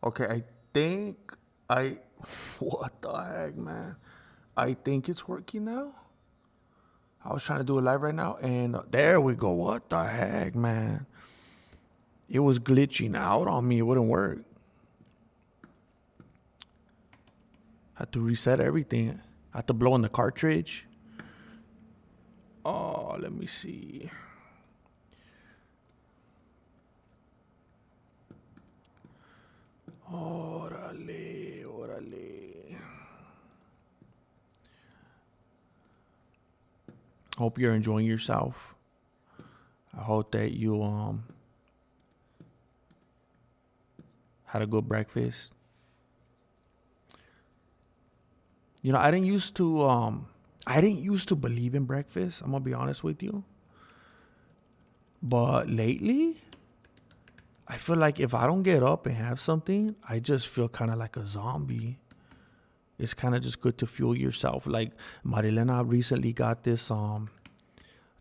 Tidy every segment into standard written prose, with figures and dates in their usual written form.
Okay, I think I. What the heck, man? I think it's working now. I was trying to do it live right now, and there we go. What the heck, man? It was glitching out on me. It wouldn't work. Had to reset everything. Had to blow in the cartridge. Oh, let me see. Órale, órale. Hope you're enjoying yourself. I hope that you had a good breakfast. You know, I didn't used to believe in breakfast. I'm gonna be honest with you. But lately, I feel like if I don't get up and have something, I just feel kind of like a zombie. It's kind of just good to fuel yourself. Like Marilena recently got this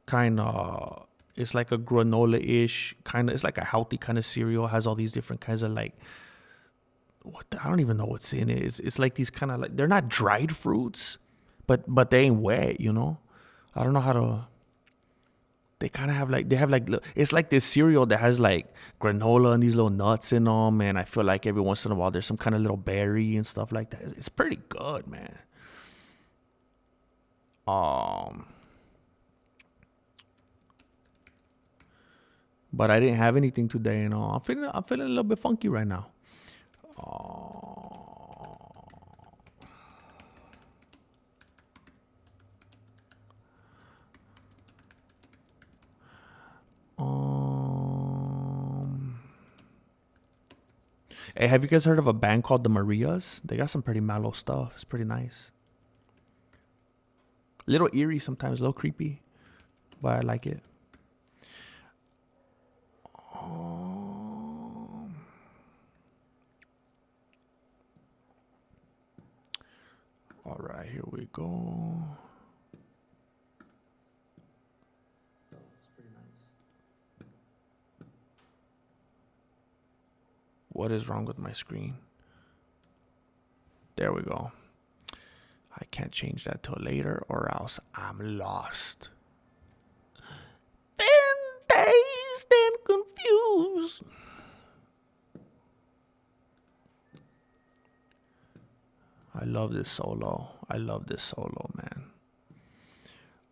kind of, it's like a granola-ish kind of, it's like a healthy kind of cereal. Has all these different kinds of like, I don't even know what's in it. It's like these kind of like, they're not dried fruits, but they ain't wet, you know. I don't know how to. They kind of have like, they have like, it's like this cereal that has like granola and these little nuts in them, and I feel like every once in a while there's some kind of little berry and stuff like that. It's pretty good, man. Um, but I didn't have anything today, and I'm feeling a little bit funky right now. Um, Hey, have you guys heard of a band called the Marias? They got some pretty mellow stuff. It's pretty nice. A little eerie sometimes, a little creepy, but I like it. Um, all right, here we go. What is wrong with my screen? There we go. I can't change that till later or else I'm lost. Then dazed and confused. I love this solo. I love this solo, man.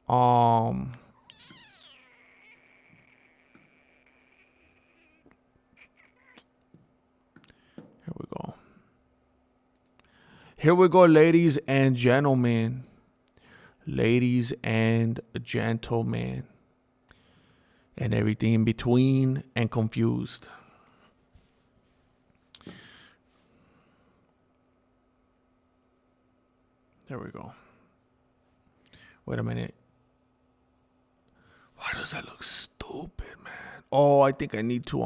Um, Here we go. Here we go, ladies and gentlemen. Ladies and gentlemen. And everything in between and confused. There we go. Wait a minute. Why does that look stupid, man? Oh, I think I need to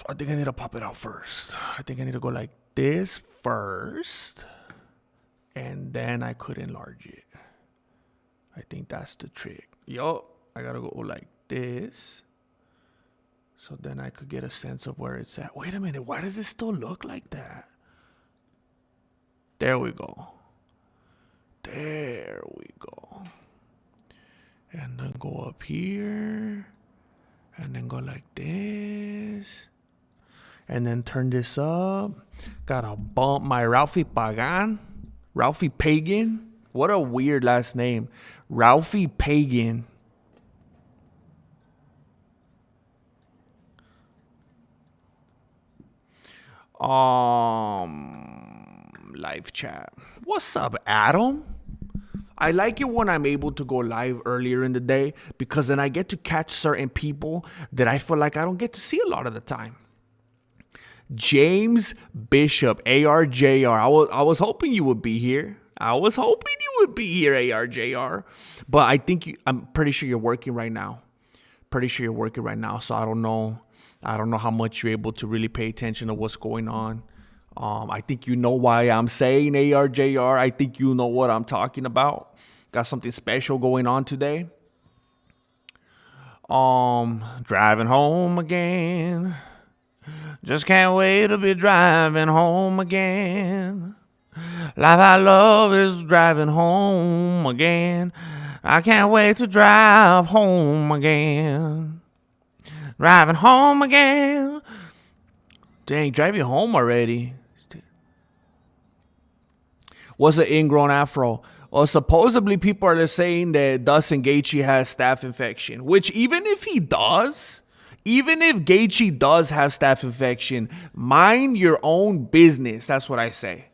I think I need to pop it out first. I think I need to go like this first, and then I could enlarge it. I think that's the trick. Yo, I gotta go like this, so then I could get a sense of where it's at. Wait a minute, why does it still look like that? There we go. There we go. And then go up here, and then go like this. And then turn this up. Gotta bump my Ralphie Pagan. Ralphie Pagan. What a weird last name. Ralphie Pagan. Live chat. What's up, Adam? I like it when I'm able to go live earlier in the day because then I get to catch certain people that I feel like I don't get to see a lot of the time. James Bishop, ARJR. I was hoping you would be here. I was hoping you would be here, ARJR. But I'm pretty sure you're working right now. Pretty sure you're working right now. So I don't know. I don't know how much you're able to really pay attention to what's going on. I think you know why I'm saying ARJR. I think you know what I'm talking about. Got something special going on today. Driving home again. Just can't wait to be driving home again. Life I love is driving home again. I can't wait to drive home again. Driving home again. Dang, driving home already. What's an ingrown afro? Well, supposedly people are saying that Dustin Gaethje has staph infection, which even if Gaethje does have staph infection, mind your own business. That's what I say.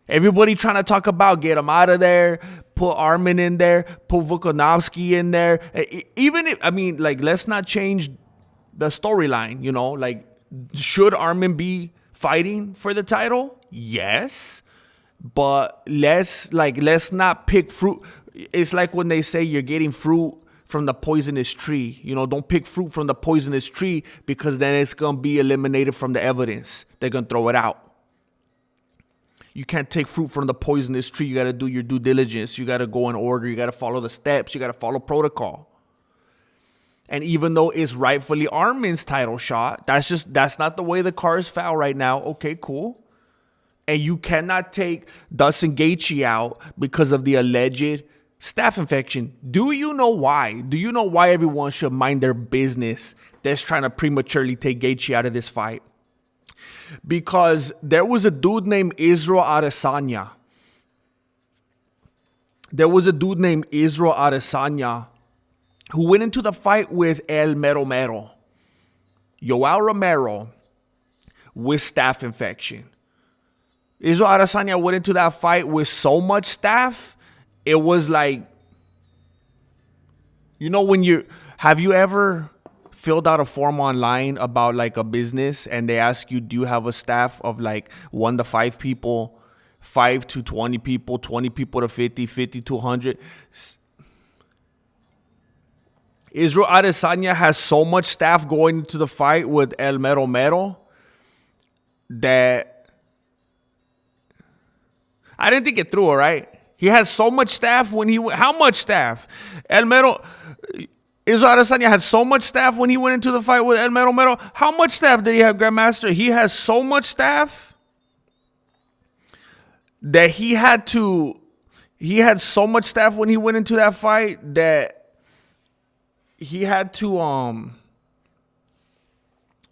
Everybody trying to talk about get him out of there, put Armin in there, put Volkanovski in there. Even if, let's not change the storyline, should Armin be fighting for the title? Yes. But let's not pick fruit. It's like when they say you're getting fruit from the poisonous tree. Don't pick fruit from the poisonous tree, because then it's going to be eliminated from the evidence. They're going to throw it out. You can't take fruit from the poisonous tree. You got to do your due diligence. You got to go in order. You got to follow the steps. You got to follow protocol. And even though it's rightfully Armin's title shot, that's not the way the cards fell right now. Okay, cool. And you cannot take Dustin Gaethje out because of the alleged staph infection. Do you know why? Do you know why everyone should mind their business that's trying to prematurely take Gaethje out of this fight? Because there was a dude named Israel Adesanya. Who went into the fight with El Mero Mero, Yoel Romero, with staph infection. Israel Adesanya went into that fight with so much staph, it was like, have you ever filled out a form online about like a business and they ask you, do you have a staff of like 1 to 5 people, 5 to 20 people, 20 people to 50, 50 to 100? Israel Adesanya has so much staff going into the fight with El Mero Mero that I didn't think it through, all right? He had so much staff when he went. How much staff? Israel Adesanya had so much staff when he went into the fight with El Mero Mero. How much staff did he have, Grandmaster? He has so much staff that he had so much staff when he went into that fight that he had to,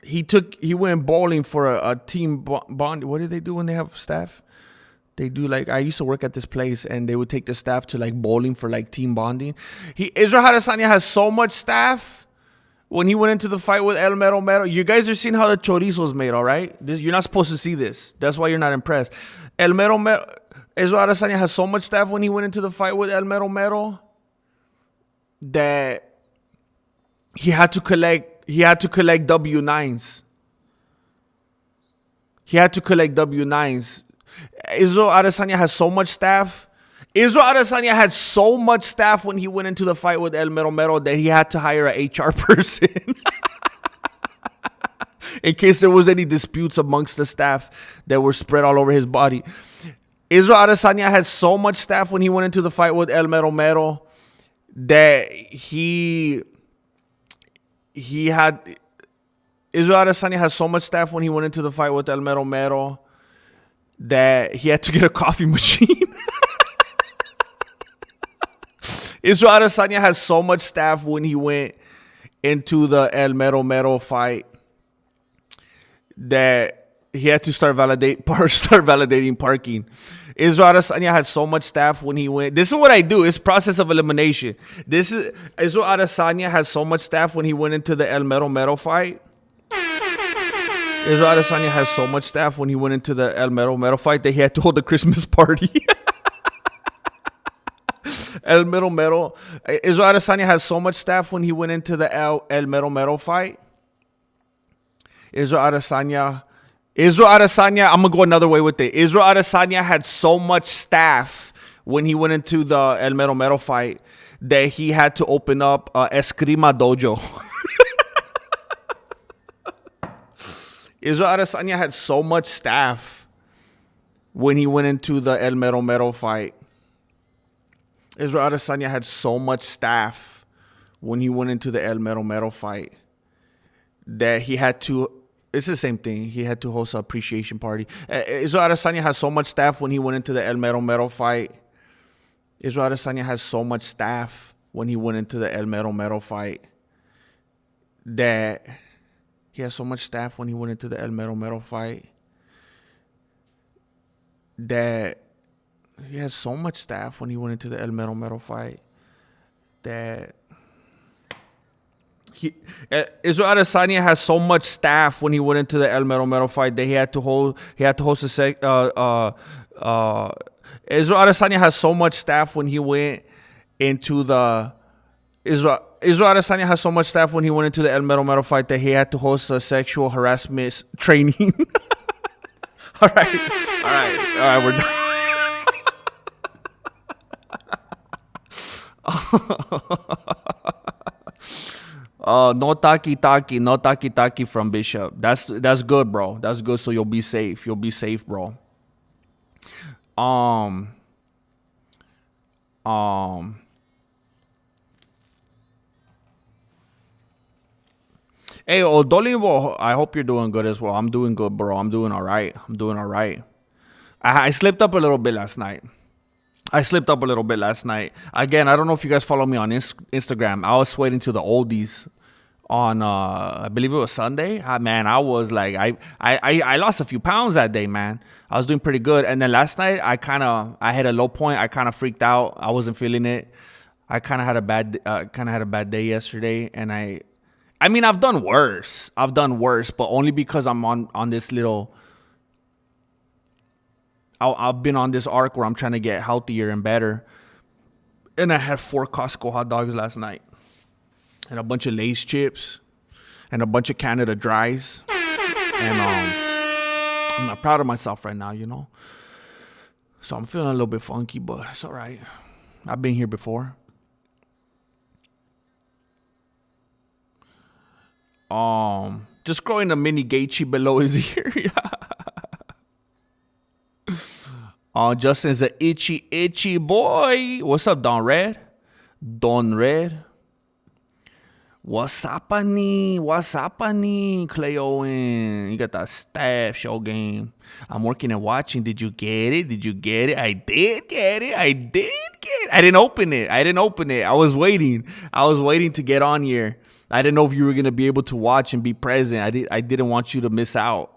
he went bowling for a team bond. What do they do when they have staff? They do I used to work at this place and they would take the staff to bowling for team bonding. Israel Adesanya has so much staff when he went into the fight with El Mero Mero. You guys are seeing how the chorizo was made, all right? You're not supposed to see this. That's why you're not impressed. Israel Adesanya has so much staff when he went into the fight with El Mero Mero that he had to collect W9s. Israel Adesanya has so much staff. Israel Adesanya had so much staff when he went into the fight with El Mero Mero that he had to hire an HR person in case there was any disputes amongst the staff that were spread all over his body. Israel Adesanya had so much staff when he went into the fight with El Mero Mero that Israel Adesanya has so much staff when he went into the fight with El Mero Mero that he had to get a coffee machine. Israel Adesanya has so much staff when he went into the El Mero Mero fight that he had to start validating parking. Israel Adesanya had so much staff when he went. This is what I do. It's process of elimination. Israel Adesanya has so much staff when he went into the El Mero Mero fight. Israel Adesanya has so much staff when he went into the El Mero Mero fight that he had to hold a Christmas party. El Mero Mero. Israel Adesanya has so much staff when he went into the El Mero Mero fight. Israel Adesanya, I'm going to go another way with it. Israel Adesanya had so much staff when he went into the El Mero Mero fight that he had to open up a Eskrima dojo. Israel Adesanya had so much staff when he went into the El Mero Mero fight. Israel Adesanya had so much staff when he went into the El Mero Mero fight that he had to It's the same thing. He had to host an appreciation party. Israel Adesanya has so much staff when he went into the El Mero Mero fight. Israel Adesanya has so much staff when he went into the El Mero Mero fight that he has so much staff when he went into the El Mero Mero fight that he had so much staff when he went into the El Mero Mero fight that Israel Adesanya has so much staff when he went into the El Mero Mero fight that he had to host Israel Adesanya has so much staff when he went into the Israel Adesanya has so much staff when he went into the El Mero Mero fight that he had to host a sexual harassment training. All right, we're done. No taki from Bishop. That's good, bro. That's good. So you'll be safe. You'll be safe, bro. Hey, Odolivo, I hope you're doing good as well. I'm doing good, bro. I'm doing all right. I slipped up a little bit last night. Again, I don't know if you guys follow me on Instagram. I was waiting to the oldies on, I believe it was Sunday. Man, I was like, I lost a few pounds that day, man. I was doing pretty good. And then last night, I had a low point. I kind of freaked out. I wasn't feeling it. I kind of had a bad day yesterday. And I mean, I've done worse, but only because I'm on this little, I've been on this arc where I'm trying to get healthier and better. And I had 4 Costco hot dogs last night. And a bunch of Lay's chips. And a bunch of Canada Dries. And I'm not proud of myself right now, you know. So I'm feeling a little bit funky, but it's all right. I've been here before. Just growing a mini Gaethje below his ear. Justin's an itchy boy. What's up, Don Red? What's happening, Clay Owen? You got that staff show game. I'm working and watching. Did you get it? I did get it. I didn't open it. I was waiting to get on here. I didn't know if you were going to be able to watch and be present. I didn't want you to miss out.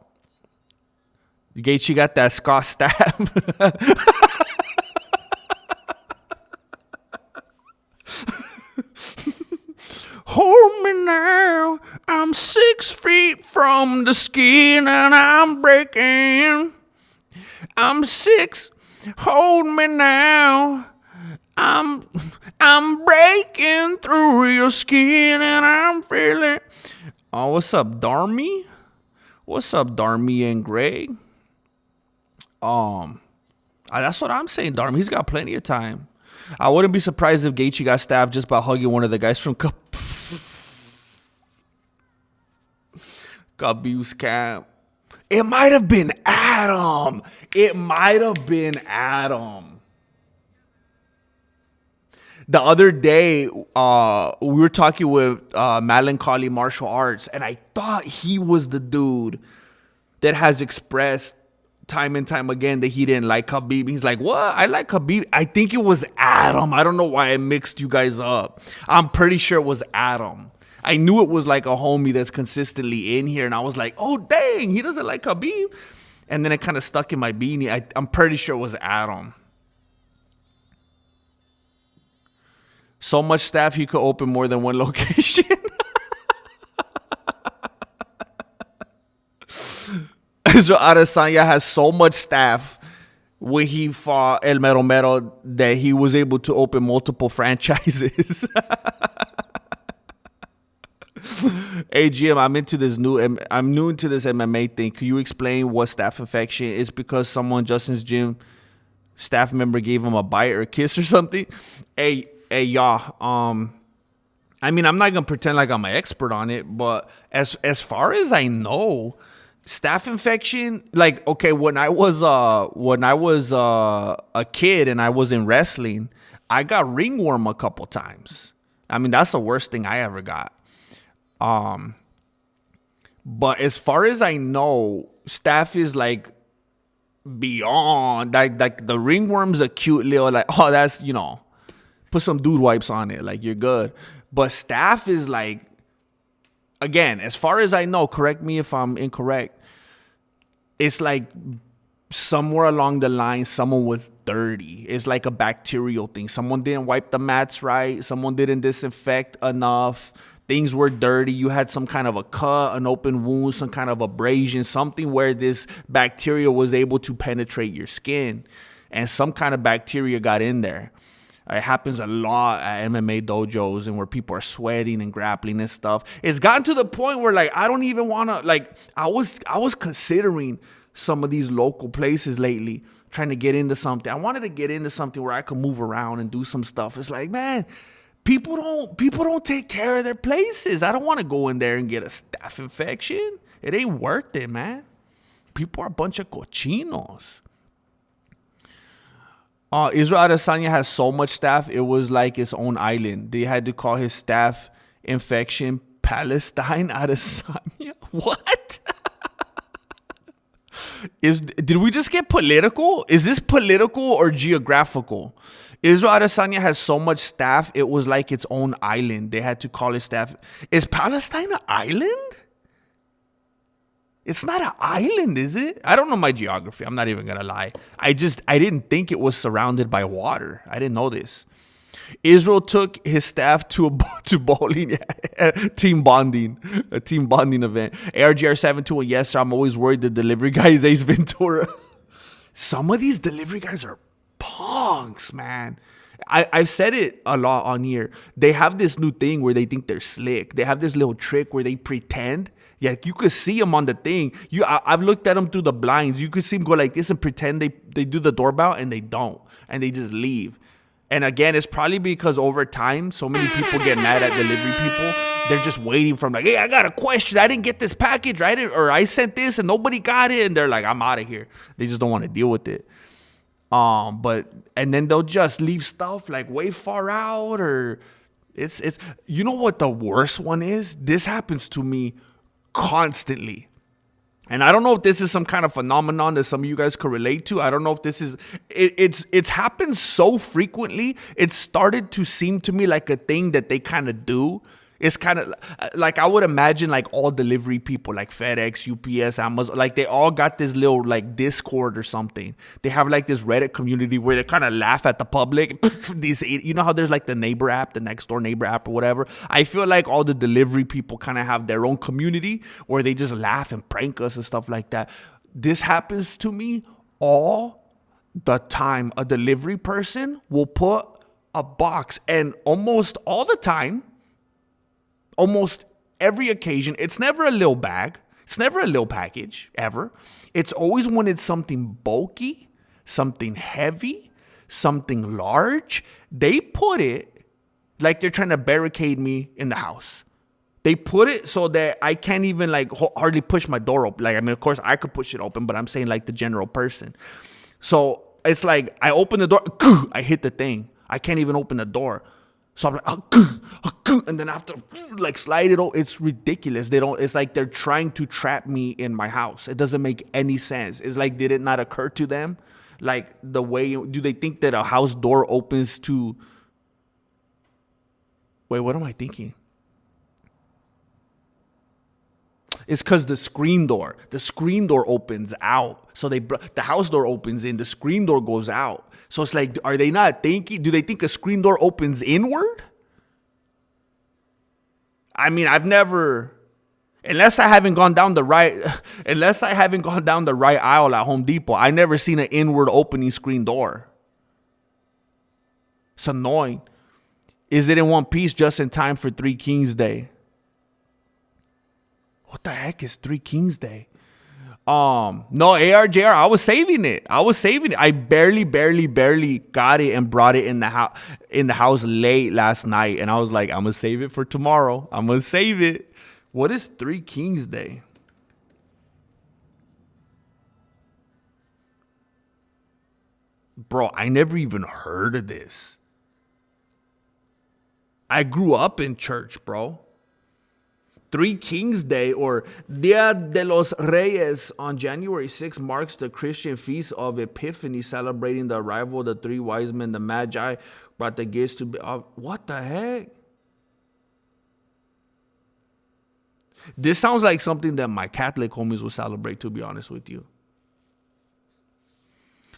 Gaethje got that Scott stab. Hold me now. I'm 6 feet from the skin and I'm breaking. I'm 6. Hold me now. I'm breaking through your skin and I'm feeling. Oh, what's up, Darmy? What's up, Darmy and Greg? That's what I'm saying, Darmy. He's got plenty of time. I wouldn't be surprised if Gaethje got stabbed just by hugging one of the guys from Khabib's camp. It might have been Adam. The other day, we were talking with Melancholy Martial Arts, and I thought he was the dude that has expressed time and time again that he didn't like Khabib. He's like, what? I like Khabib. I think it was Adam. I don't know why I mixed you guys up. I'm pretty sure it was Adam. I knew it was like a homie that's consistently in here, and I was like, oh, dang, he doesn't like Khabib? And then it kind of stuck in my beanie. I'm pretty sure it was Adam. So much staff, he could open more than one location. So Adesanya has so much staff when he fought El Mero Mero that he was able to open multiple franchises. Hey, Jim, I'm new into this MMA thing. Can you explain what staph infection is? Because someone Justin's gym staff member gave him a bite or a kiss or something? Hey, y'all. I mean, I'm not gonna pretend like I'm an expert on it, but as far as I know, staph infection, like, okay, when I was a kid and I was in wrestling, I got ringworm a couple times. I mean, that's the worst thing I ever got. But as far as I know, staph is like beyond like the ringworm's a cute little like, oh, that's, put some dude wipes on it, like you're good. But staph is like, again, as far as I know, correct me if I'm incorrect, it's like somewhere along the line someone was dirty. It's like a bacterial thing. Someone didn't wipe the mats right, someone didn't disinfect enough, things were dirty, you had some kind of a cut, an open wound, some kind of abrasion, something where this bacteria was able to penetrate your skin, and some kind of bacteria got in there. It happens a lot at MMA dojos and where people are sweating and grappling and stuff. It's gotten to the point where like I don't even want to, like, I was considering some of these local places lately, trying to get into something. I wanted to get into something where I could move around and do some stuff. It's like, man, people don't take care of their places. I don't want to go in there and get a staph infection. It ain't worth it, man. People are a bunch of cochinos. Israel Adesanya has so much staph, it was like its own island. They had to call his staph infection Palestine Adesanya. What? Did we just get political? Is this political or geographical? Israel Adesanya has so much staph, it was like its own island. They had to call it staph. Is Palestine an island? It's not an island, is it? I don't know my geography. I'm not even going to lie. I didn't think it was surrounded by water. I didn't know this. Israel took his staff to bowling, team bonding, a team bonding event. ARGR721, yes, sir, I'm always worried the delivery guy is Ace Ventura. Some of these delivery guys are punks, man. I've said it a lot on here. They have this new thing where they think they're slick. They have this little trick where they pretend. Yeah, you could see them on the thing. I've looked at them through the blinds. You could see them go like this and pretend they do the doorbell, and they don't. And they just leave. And again, it's probably because over time, so many people get mad at delivery people. They're just waiting from like, hey, I got a question. I didn't get this package, right? Or I sent this and nobody got it. And they're like, I'm out of here. They just don't want to deal with it. And then they'll just leave stuff like way far out, or it's you know what the worst one is? This happens to me constantly. And I don't know if this is some kind of phenomenon that some of you guys could relate to. I don't know if this is, it's happened so frequently. It started to seem to me like a thing that they kind of do. It's kind of like, I would imagine like all delivery people like FedEx, UPS, Amazon, like they all got this little like Discord or something. They have like this Reddit community where they kind of laugh at the public. These, you know how there's like the neighbor app, the next door neighbor app or whatever. I feel like all the delivery people kind of have their own community where they just laugh and prank us and stuff like that. This happens to me all the time. A delivery person will put a box, and almost all the time, almost every occasion, it's never a little bag. It's never a little package, ever. It's always when it's something bulky, something heavy, something large. They put it like they're trying to barricade me in the house. They put it so that I can't even like hardly push my door open. Like, I mean, of course, I could push it open, but I'm saying like the general person. So it's like I open the door, I hit the thing. I can't even open the door. So I'm like, and then I have to like slide it over. It's ridiculous. It's like they're trying to trap me in my house. It doesn't make any sense. It's like, did it not occur to them? Like the way, do they think that a house door opens to, wait, what am I thinking? It's because the screen door opens out. So the house door opens in, the screen door goes out. So it's like, are they not thinking? Do they think a screen door opens inward? I mean, I've never, unless I haven't gone down the right aisle at Home Depot, I never seen an inward opening screen door. It's annoying. Is it in one piece just in time for Three Kings Day? What the heck is Three Kings Day? No, ARJR, I was saving it. I barely got it and brought it in the house late last night. And I was like, I'm going to save it for tomorrow. I'm going to save it. What is Three Kings Day? Bro, I never even heard of this. I grew up in church, bro. Three Kings Day, or Dia de los Reyes, on January 6th marks the Christian feast of Epiphany, celebrating the arrival of the three wise men. The Magi brought the gifts to be. What the heck? This sounds like something that my Catholic homies will celebrate, to be honest with you.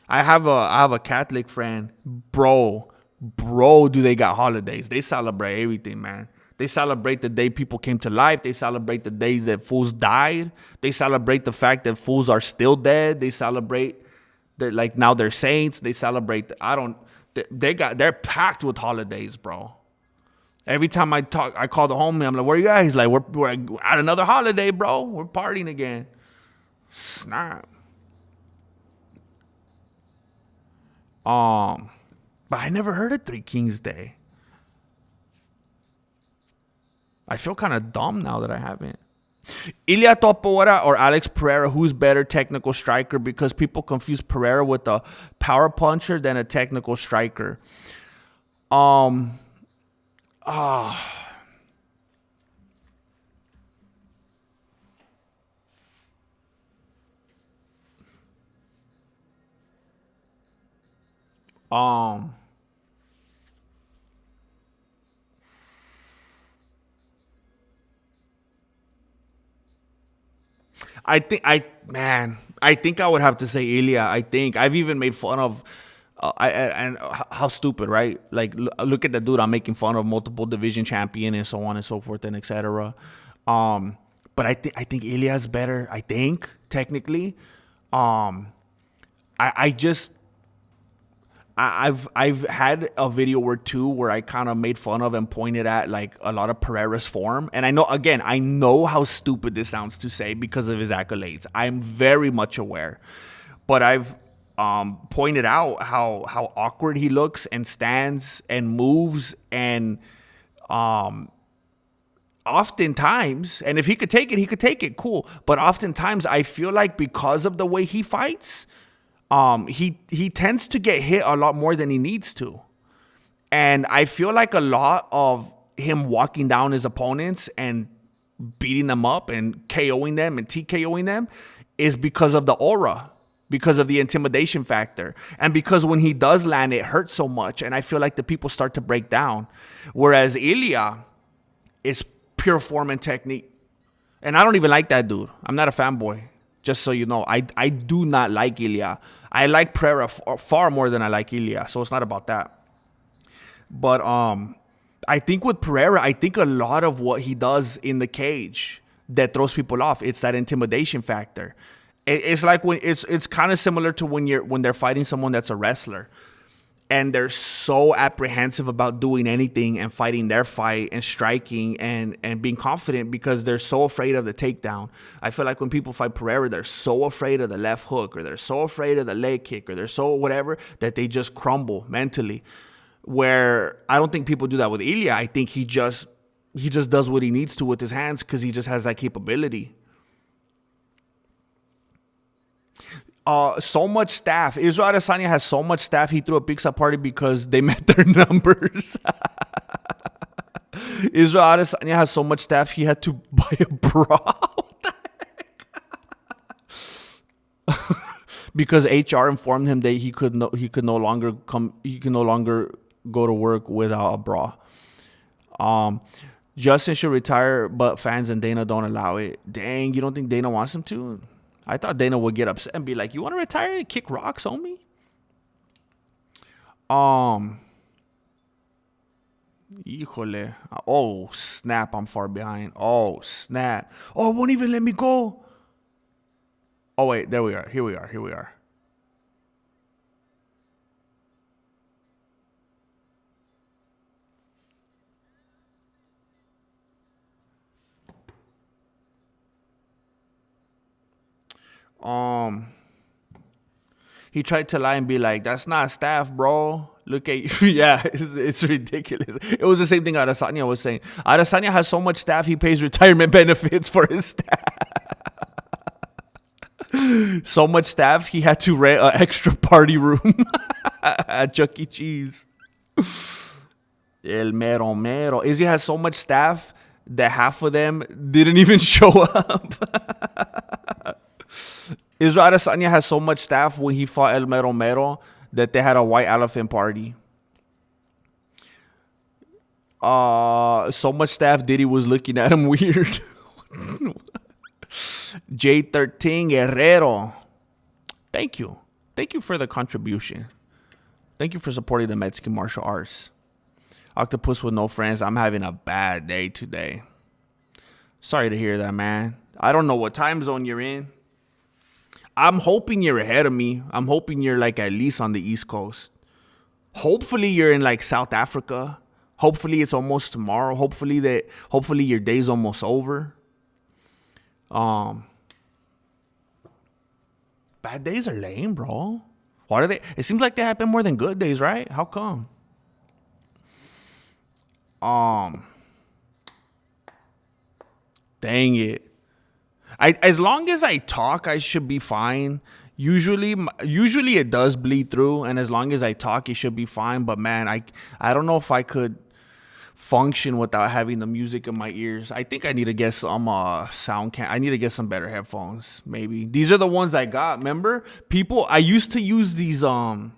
I have a Catholic friend, bro, do they got holidays? They celebrate everything, man. They celebrate the day people came to life. They celebrate the days that fools died. They celebrate the fact that fools are still dead. They celebrate that, like, now they're saints. They celebrate. They're packed with holidays, bro. Every time I call the homie. I'm like, "Where you at?" He's like, "We're at another holiday, bro. We're partying again." Snap. But I never heard of Three Kings Day. I feel kind of dumb now that I haven't. Ilia Topuera or Alex Pereira, who's better technical striker? Because people confuse Pereira with a power puncher than a technical striker. I think I would have to say Ilya. I think I've even made fun of, and how stupid, right? Like, look at the dude I'm making fun of, multiple division champion and so on and so forth and etc. But I think Ilya's better. I think technically, I've had a video or two where I kind of made fun of and pointed at, like, a lot of Pereira's form. And I know how stupid this sounds to say because of his accolades. I'm very much aware. But I've pointed out how awkward he looks and stands and moves, and oftentimes, and if he could take it, cool. But oftentimes I feel like because of the way he fights, he tends to get hit a lot more than he needs to. And I feel like a lot of him walking down his opponents and beating them up and KOing them and TKOing them is because of the aura, because of the intimidation factor. And because when he does land, it hurts so much. And I feel like the people start to break down. Whereas Ilya is pure form and technique. And I don't even like that dude. I'm not a fanboy. Just so you know, I do not like Ilya. I like Pereira far more than I like Ilya, so it's not about that. But I think with Pereira, I think a lot of what he does in the cage that throws people off, it's that intimidation factor. It's like when it's kind of similar to when they're fighting someone that's a wrestler. And they're so apprehensive about doing anything and fighting their fight and striking and being confident because they're so afraid of the takedown. I feel like when people fight Pereira, they're so afraid of the left hook, or they're so afraid of the leg kick, or they're so whatever that they just crumble mentally. Where I don't think people do that with Ilya. I think he just does what he needs to with his hands because he just has that capability. So much staff. Israel Adesanya has so much staff. He threw a pizza party because they met their numbers. Israel Adesanya has so much staff. He had to buy a bra. What the heck? Because HR informed him that he could no longer go to work without a bra. Justin should retire, but fans and Dana don't allow it. Dang, you don't think Dana wants him to? I thought Dana would get upset and be like, "You want to retire and kick rocks, homie?" Híjole. Oh, snap, I'm far behind. Oh, snap. Oh, it won't even let me go. Oh, wait, there we are. Here we are. He tried to lie and be like, "That's not staff, bro. Look at you." Yeah, it's ridiculous. It was the same thing Adesanya was saying. Adesanya has so much staff, he pays retirement benefits for his staff. So much staff, he had to rent an extra party room at Chuck E. Cheese. El mero mero. Izzy has so much staff that half of them didn't even show up. Israel Adesanya has so much staff when he fought El Mero Mero that they had a white elephant party. So much staff Diddy was looking at him weird. J13 Guerrero. Thank you. Thank you for the contribution. Thank you for supporting the Mexican martial arts. Octopus with no friends. I'm having a bad day today. Sorry to hear that, man. I don't know what time zone you're in. I'm hoping you're ahead of me. I'm hoping you're like at least on the East Coast. Hopefully you're in like South Africa. Hopefully it's almost tomorrow. Hopefully your day's almost over. Bad days are lame, bro. Why are they? It seems like they happen more than good days, right? How come? Dang it. As long as I talk, I should be fine. Usually it does bleed through, and as long as I talk, it should be fine. But man, I don't know if I could function without having the music in my ears. I think I need to get some I need to get some better headphones. Maybe these are the ones I got. Remember, I used to use these. I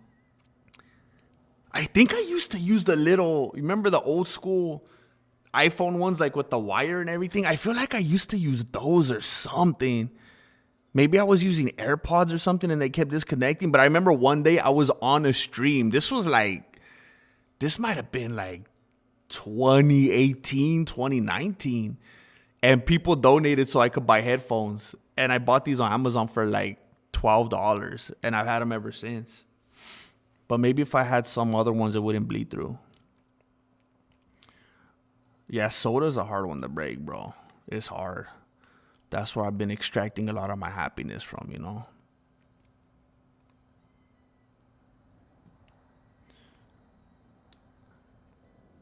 think I used to use the little. Remember the old school iPhone ones, like with the wire and everything? I feel like I used to use those or something. Maybe I was using AirPods or something and they kept disconnecting. But I remember one day I was on a stream. This might have been like 2018, 2019. And people donated so I could buy headphones. And I bought these on Amazon for like $12. And I've had them ever since. But maybe if I had some other ones, it wouldn't bleed through. Yeah, soda's a hard one to break, bro. It's hard. That's where I've been extracting a lot of my happiness from, you know.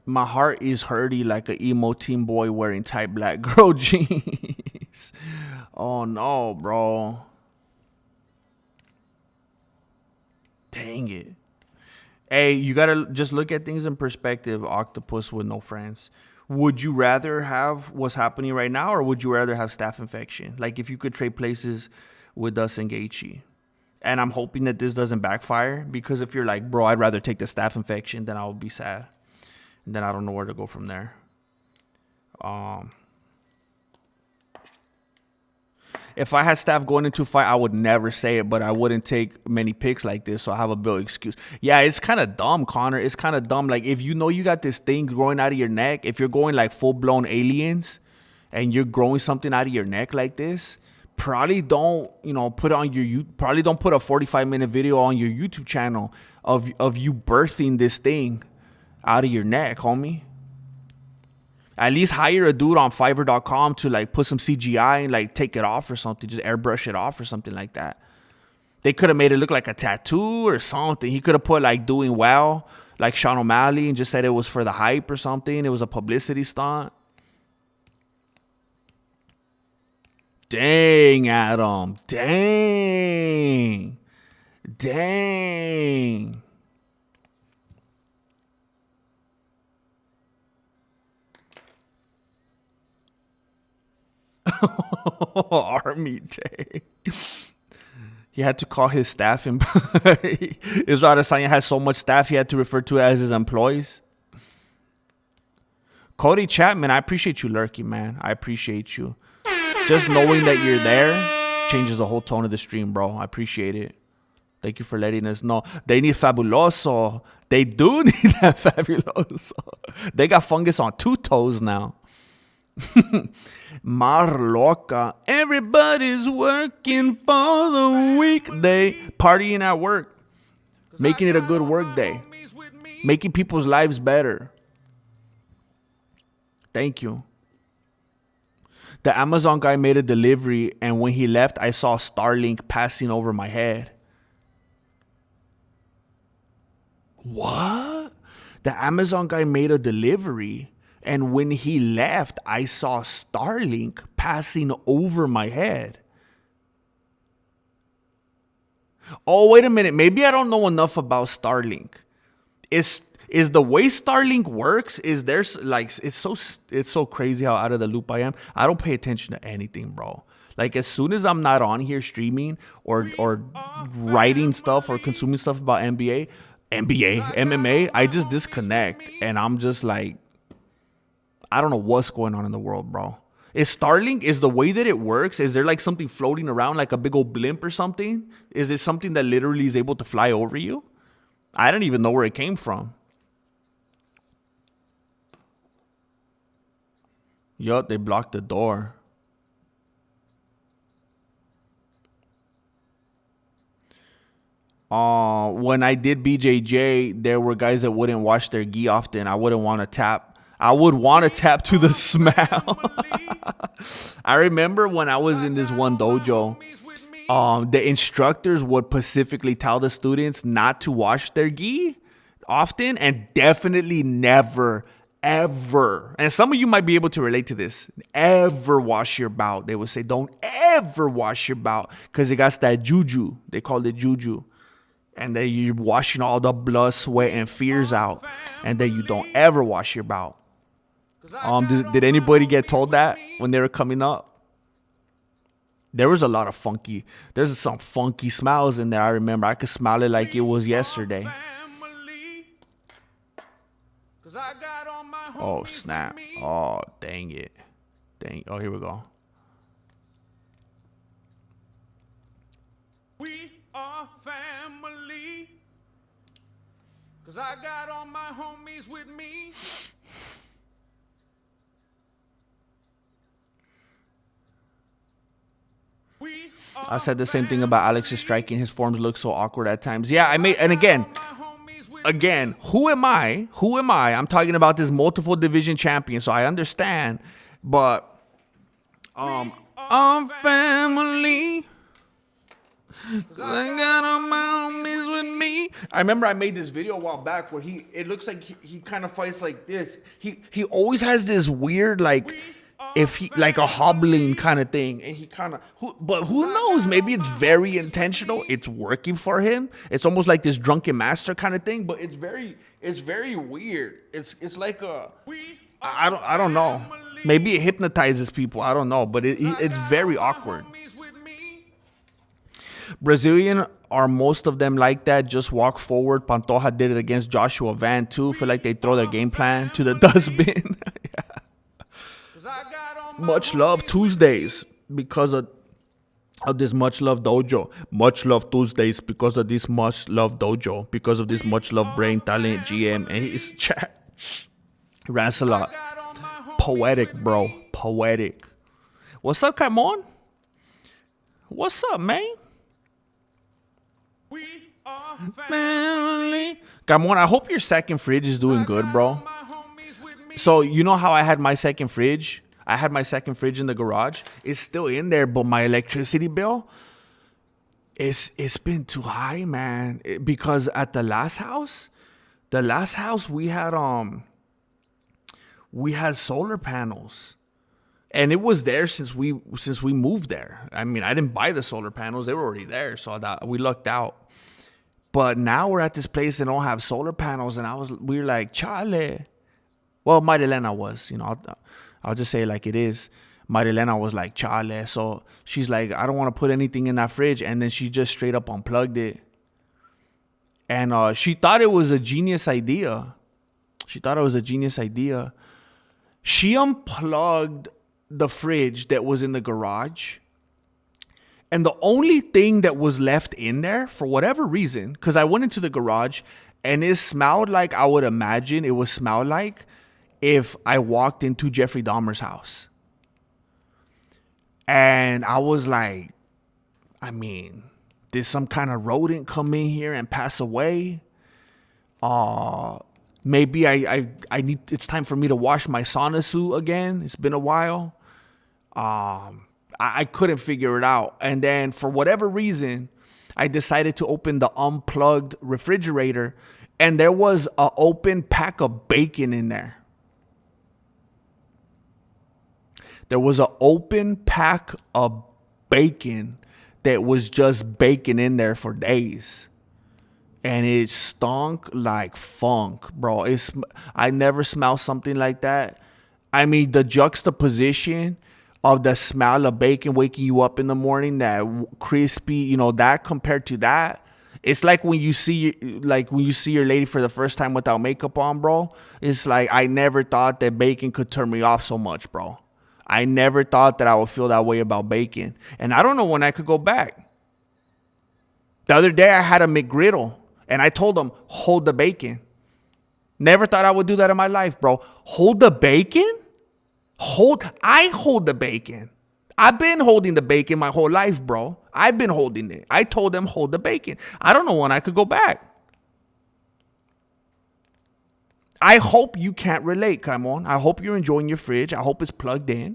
My heart is hurty like an emo teen boy wearing tight black girl jeans. Oh no, bro. Dang it. Hey, you gotta just look at things in perspective, Octopus with no friends. Would you rather have what's happening right now, or would you rather have staph infection? Like if you could trade places with us and Gaethje. And I'm hoping that this doesn't backfire, because if you're like, bro, I'd rather take the staph infection, then I'll be sad. And then I don't know where to go from there. If I had staph going into a fight, I would never say it, but I wouldn't take many picks like this, so I have a built excuse. Yeah, it's kind of dumb, Connor. It's kind of dumb. Like, if you know you got this thing growing out of your neck, if you're going like full-blown aliens and you're growing something out of your neck like this, probably don't, put it on probably don't put a 45-minute video on your YouTube channel of you birthing this thing out of your neck, homie. At least hire a dude on Fiverr.com to like put some CGI and like take it off or something. Just airbrush it off or something like that. They could have made it look like a tattoo or something. He could have put like doing well, like Sean O'Malley, and just said it was for the hype or something. It was a publicity stunt. Dang, Adam. Dang. Army day. He had to call his staff. Israel Adesanya has so much staff he had to refer to it as his employees. Cody Chapman, I appreciate you lurking, man. I appreciate you. Just knowing that you're there changes the whole tone of the stream, bro. I appreciate it. Thank you for letting us know. They need Fabuloso. They do need that Fabuloso. They got fungus on 2 toes now. Marloca. Everybody's working for the weekday. Partying at work. Making it a good work day. Making people's lives better. Thank you. The Amazon guy made a delivery, and when he left, I saw Starlink passing over my head. What? The Amazon guy made a delivery, and when he left, I saw Starlink passing over my head. Oh, wait a minute. Maybe I don't know enough about Starlink. Is is the way Starlink works. Is there's like it's so crazy how out of the loop I am. I don't pay attention to anything, bro. Like as soon as I'm not on here streaming or writing stuff or consuming stuff about MMA, I just disconnect and I'm just like, I don't know what's going on in the world, bro. Is Starlink, is the way that it works, is there like something floating around like a big old blimp or something? Is it something that literally is able to fly over you? I don't even know where it came from. Yup, they blocked the door. When I did BJJ, there were guys that wouldn't wash their gi often. I wouldn't want to tap. I would want to tap to the smell. I remember when I was in this one dojo, the instructors would specifically tell the students not to wash their gi often and definitely never, ever. And some of you might be able to relate to this. Ever wash your bout. They would say, don't ever wash your bout because it got that juju. They called it juju. And then you're washing all the blood, sweat, and fears out. And then you don't ever wash your bout. Did anybody get told that when they were coming up? There was a lot of there's some funky smells in there. I remember I could smell it like it was yesterday. Oh, snap. Oh, dang it. Oh, here we go. We are family. Cause I got all my homies with me. I said the same thing about Alex's striking. His forms look so awkward at times. Yeah, and again, who am I? I'm talking about this multiple division champion, so I understand. But I'm family. I got all my homies with me. I remember I made this video a while back where it looks like he kind of fights like this. He always has this weird like a hobbling kind of thing, and he kind of but who knows, maybe it's very intentional, it's working for him. It's almost like this drunken master kind of thing, but it's very weird. It's like I don't know, maybe it hypnotizes people, I don't know, but it's very awkward. Brazilian are most of them like that, just walk forward. Pantoja did it against Joshua Van too. Feel like they throw their game plan to the dustbin. Yeah. Much love Tuesdays because of this much love dojo. Much love Tuesdays because of this much love dojo. Because of this much love brain talent GM and his chat. Rants a lot. Poetic, bro. Poetic. What's up, Camon? What's up, man? Family. Camon, I hope your second fridge is doing good, bro. So you know how I had my second fridge? I had my second fridge in the garage. It's still in there, but my electricity bill, it's been too high, man. Because at the last house we had solar panels, and it was there since we moved there. I mean, I didn't buy the solar panels; they were already there, so we lucked out. But now we're at this place that don't have solar panels, and we were like, chale. Well, Marilena was, I'll just say it like it is. Marilena was like, chale. So she's like, I don't want to put anything in that fridge. And then she just straight up unplugged it. And she thought it was a genius idea. She unplugged the fridge that was in the garage. And the only thing that was left in there, for whatever reason, because I went into the garage and it smelled like I would imagine it would smell like if I walked into Jeffrey Dahmer's house. And I was like, I mean, did some kind of rodent come in here and pass away? Maybe I need, it's time for me to wash my sauna suit again. It's been a while. I couldn't figure it out. And then for whatever reason, I decided to open the unplugged refrigerator, and there was an open pack of bacon in there. There was an open pack of bacon that was just bacon in there for days. and it stunk like funk, bro. I never smelled something like that. I mean, the juxtaposition of the smell of bacon waking you up in the morning, that crispy, that compared to that, it's like when you see your lady for the first time without makeup on, bro. It's like I never thought that bacon could turn me off so much, bro. I never thought that I would feel that way about bacon, and I don't know when I could go back. The other day I had a McGriddle, and I told them, hold the bacon. Never thought I would do that in my life, bro. Hold the bacon? I hold the bacon. I've been holding the bacon my whole life, bro. I've been holding it. I told them, hold the bacon. I don't know when I could go back. I hope you can't relate, come on. I hope you're enjoying your fridge. I hope it's plugged in.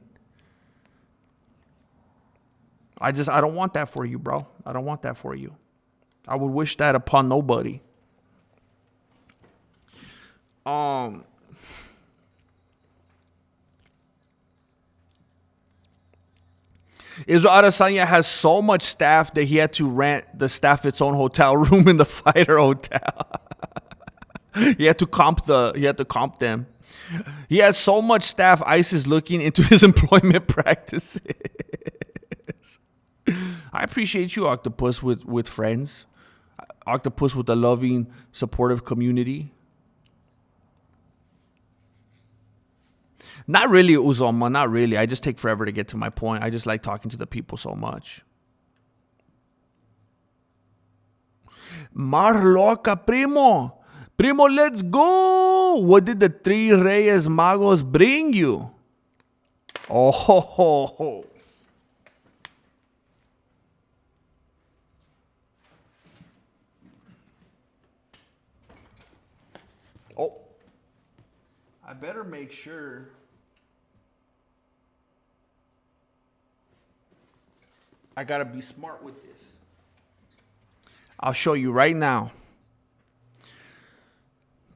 I don't want that for you, bro. I don't want that for you. I would wish that upon nobody. Israel Adesanya has so much staff that he had to rent the staff its own hotel room in the fighter hotel. He had to comp them. He has so much staff, ICE is looking into his employment practices. I appreciate you, Octopus, with friends. Octopus with a loving, supportive community. Not really, Uzoma, not really. I just take forever to get to my point. I just like talking to the people so much. Marloca, primo. Primo, let's go. What did the three Reyes Magos bring you? Oh, ho, ho, ho. Oh, I better make sure. I gotta be smart with this. I'll show you right now.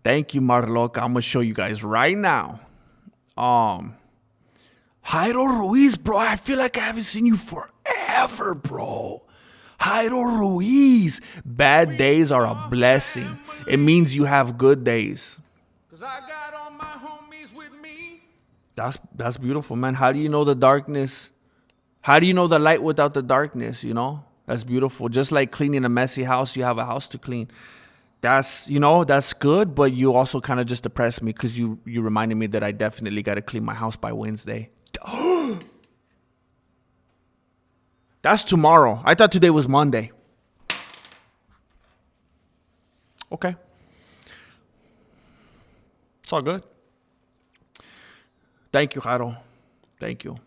Thank you, Marloca. I'm gonna show you guys right now. Jairo Ruiz, bro. I feel like I haven't seen you forever, bro. Jairo Ruiz. Bad days are a blessing. It means you have good days. Cause I got all my homies with me. That's beautiful, man. How do you know the darkness? How do you know the light without the darkness, That's beautiful. Just like cleaning a messy house, you have a house to clean. That's good, but you also kind of just depressed me because you reminded me that I definitely got to clean my house by Wednesday. That's tomorrow. I thought today was Monday. Okay. It's all good. Thank you, Jairo. Thank you.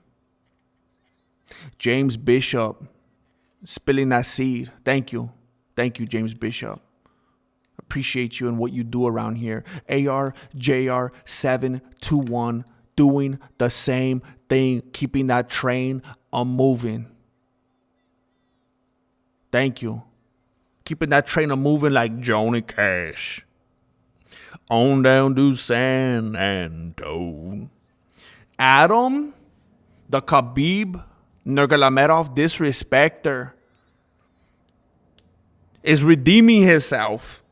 James Bishop, spilling that seed. Thank you. Thank you, James Bishop. Appreciate you and what you do around here. ARJR721, doing the same thing, keeping that train a-moving. Thank you. Keeping that train a-moving like Johnny Cash. On down to San Antone. Adam, the Khabib Nurmagomedov disrespecter, is redeeming himself.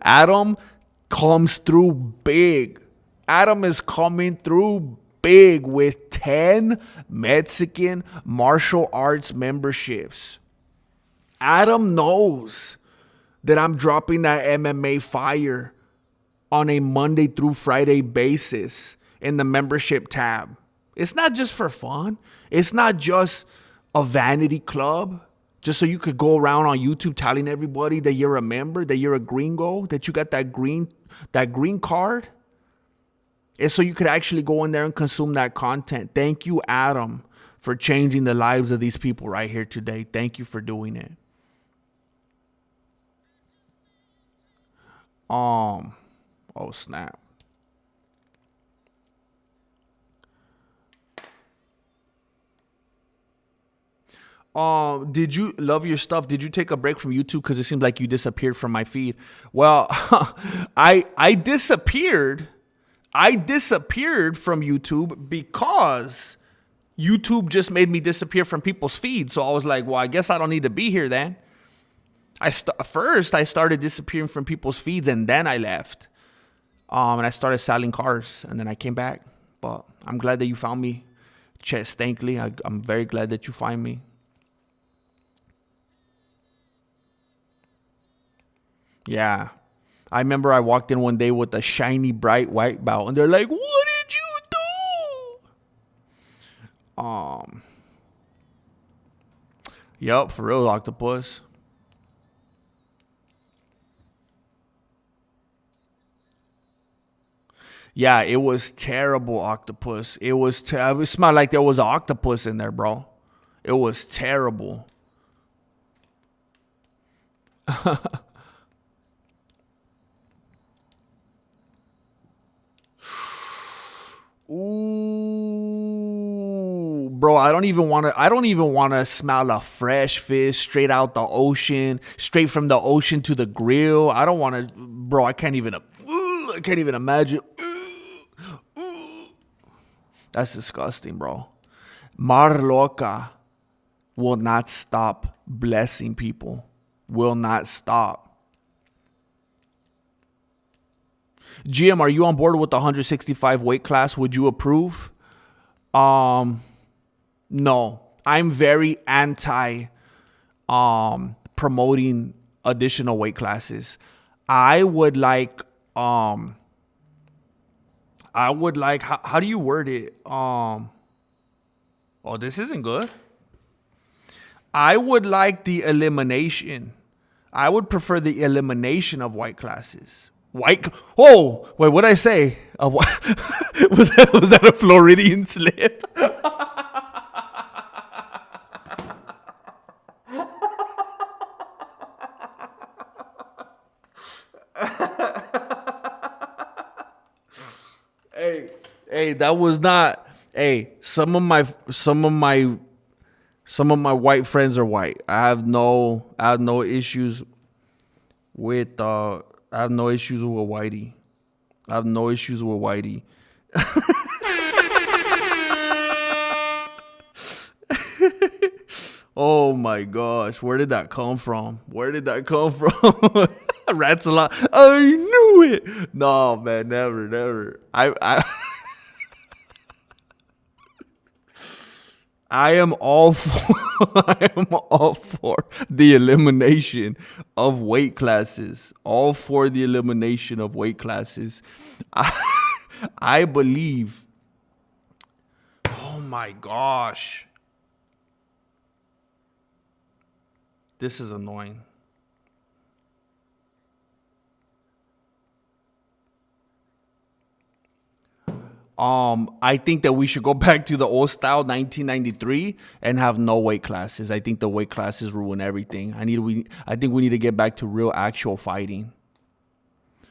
Adam comes through big. Adam is coming through big with 10 Mexican martial arts memberships. Adam knows that I'm dropping that MMA fire on a Monday through Friday basis in the membership tab. It's not just for fun. It's not just a vanity club, just so you could go around on YouTube telling everybody that you're a member, that you're a gringo, that you got that green card. It's so you could actually go in there and consume that content. Thank you, Adam, for changing the lives of these people right here today. Thank you for doing it. Oh snap. Did you love your stuff? Did you take a break from YouTube? Because it seemed like you disappeared from my feed. Well, I disappeared. I disappeared from YouTube because YouTube just made me disappear from people's feeds. So I was like, well, I guess I don't need to be here then. First I started disappearing from people's feeds, and then I left. And I started selling cars, and then I came back. But I'm glad that you found me, Chet Stankley. I'm very glad that you find me. Yeah. I remember I walked in one day with a shiny, bright white belt, and they're like, "What did you do?" Yup, for real, Octopus. Yeah, it was terrible, Octopus. It smelled like there was an octopus in there, bro. It was terrible. Ooh, bro, I don't even want to smell a fresh fish straight out the ocean, straight from the ocean to the grill. I don't want to, bro, I can't even imagine. That's disgusting, bro. Mar Loca will not stop blessing people. Will not stop. GM, are you on board with the 165 weight class? Would you approve? No. I'm very anti promoting additional weight classes. I would like how do you word it? Oh, this isn't good. I would like the elimination. I would prefer the elimination of white classes. Oh, wait, what did I say? Was that a Floridian slip? Hey, that was not. Hey, some of my white friends are white. I have no issues with I have no issues with Whitey. I have no issues with Whitey. Oh my gosh, where did that come from? Where did that come from? Rats a lot. I knew it. No, man, never, never. I am all for I am all for the elimination of weight classes. All for the elimination of weight classes. I believe. Oh my gosh. This is annoying. I think that we should go back to the old style 1993 and have no weight classes. I think the weight classes ruin everything. I think we need to get back to real actual fighting.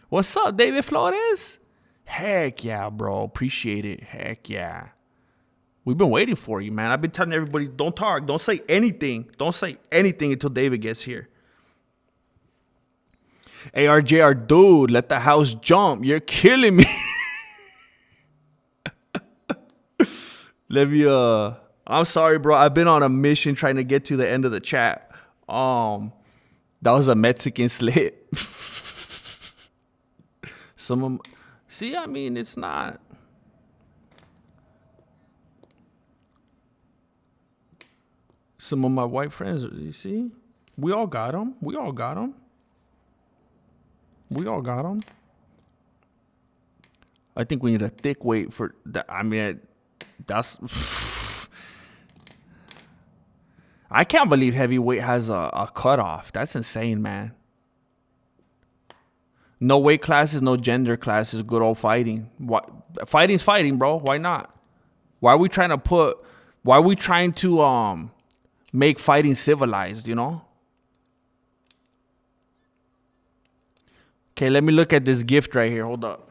What's up, David Flores? Heck yeah, bro. Appreciate it. Heck yeah. We've been waiting for you, man. I've been telling everybody, don't talk. Don't say anything. Don't say anything until David gets here. ARJR, dude, let the house jump. You're killing me. Let me I'm sorry, bro. I've been on a mission trying to get to the end of the chat. That was a Mexican slip. See, I mean, it's not. Some of my white friends, you see? We all got them. We all got them. We all got them. I think we need a thick weight for that. I mean, that's. I can't believe heavyweight has a cutoff. That's insane, man. No weight classes, no gender classes. Good old fighting. What? Fighting's fighting, bro. Why not? Why are we trying to put? Why are we trying to make fighting civilized? You know. Okay, let me look at this gift right here. Hold up.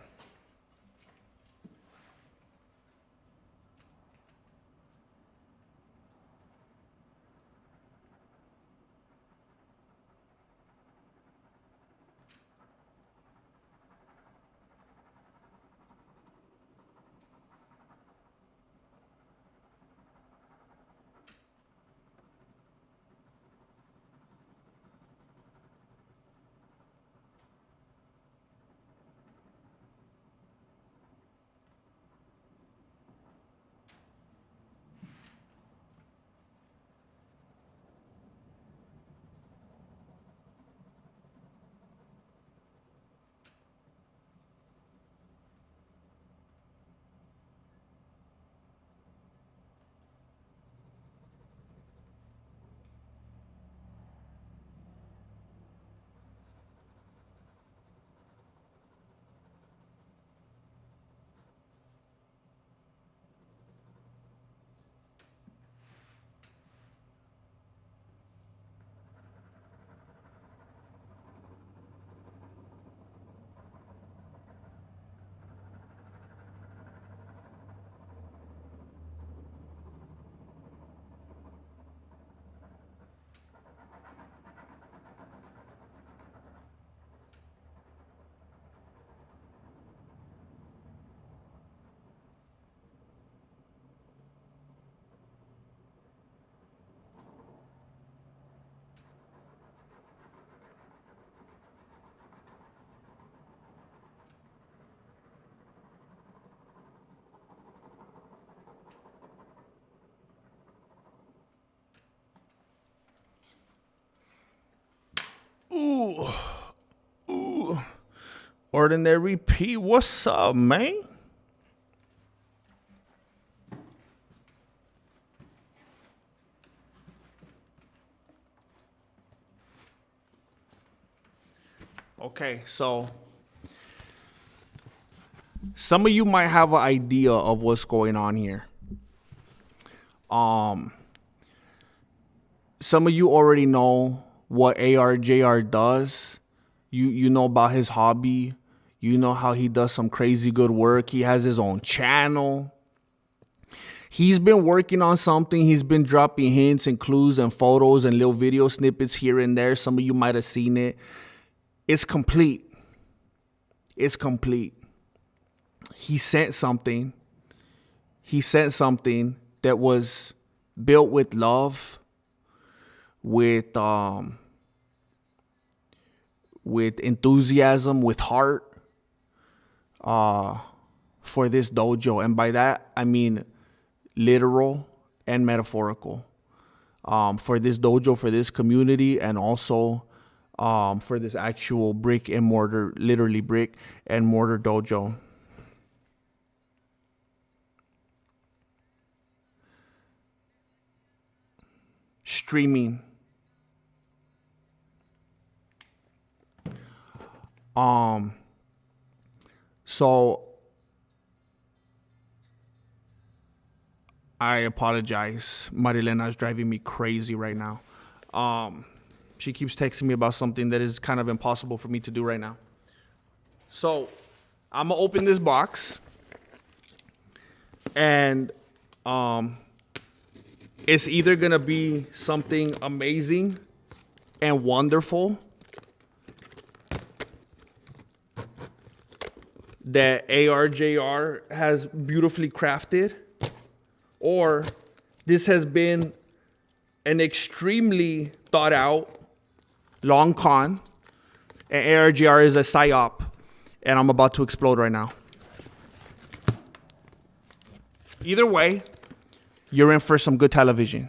Ooh. Ooh. Ordinary P, what's up, man? Okay, so some of you might have an idea of what's going on here. Some of you already know what ARJR does. You know about his hobby. You know how he does some crazy good work. He has his own channel. He's been working on something. He's been dropping hints and clues and photos and little video snippets here and there. Some of you might have seen it. It's complete. It's complete. He sent something. He sent something that was built with love, with enthusiasm, with heart, for this dojo. And by that, I mean literal and metaphorical. For this dojo, for this community, and also for this actual brick and mortar, literally brick and mortar dojo. Streaming. So I apologize. Marilena is driving me crazy right now. She keeps texting me about something that is kind of impossible for me to do right now. So I'm gonna open this box, and it's either gonna be something amazing and wonderful that ARJR has beautifully crafted, or this has been an extremely thought out long con, and ARJR is a psyop, and I'm about to explode right now. Either way, you're in for some good television.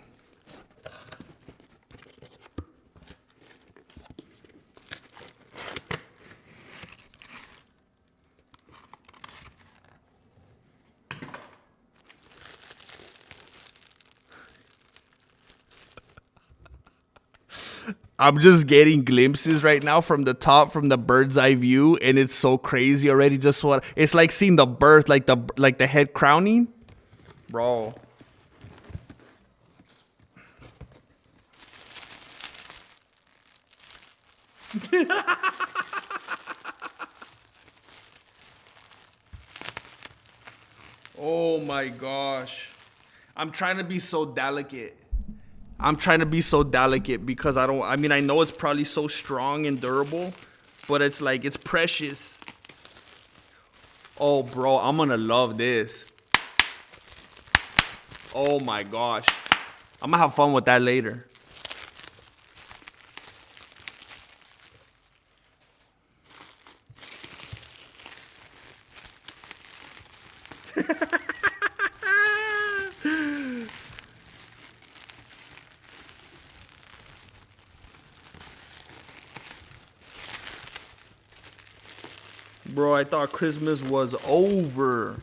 I'm just getting glimpses right now from the top, from the bird's eye view, and it's so crazy already. Just what it's like seeing the birth, like the head crowning, bro. Oh my gosh, I'm trying to be so delicate. I'm trying to be so delicate because I know it's probably so strong and durable, but it's like, it's precious. Oh, bro, I'm gonna love this. Oh my gosh. I'm gonna have fun with that later. Bro, I thought Christmas was over.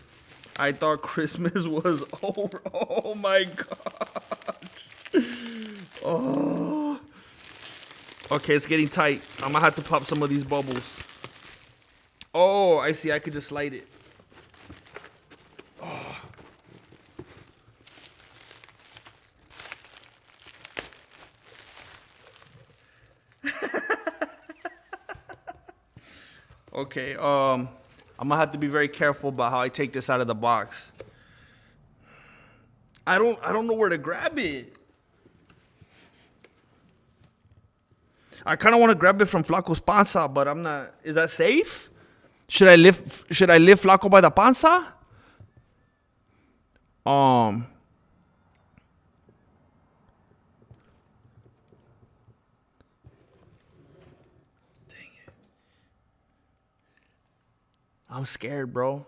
I thought Christmas was over. Oh my gosh. Oh. Okay, it's getting tight. I'm gonna have to pop some of these bubbles. Oh, I see. I could just slide it. Oh. Okay, I'm gonna have to be very careful about how I take this out of the box. I don't know where to grab it. I kind of want to grab it from Flaco's panza, but I'm not. Is that safe? Should I lift Flaco by the panza? Dang it. I'm scared, bro.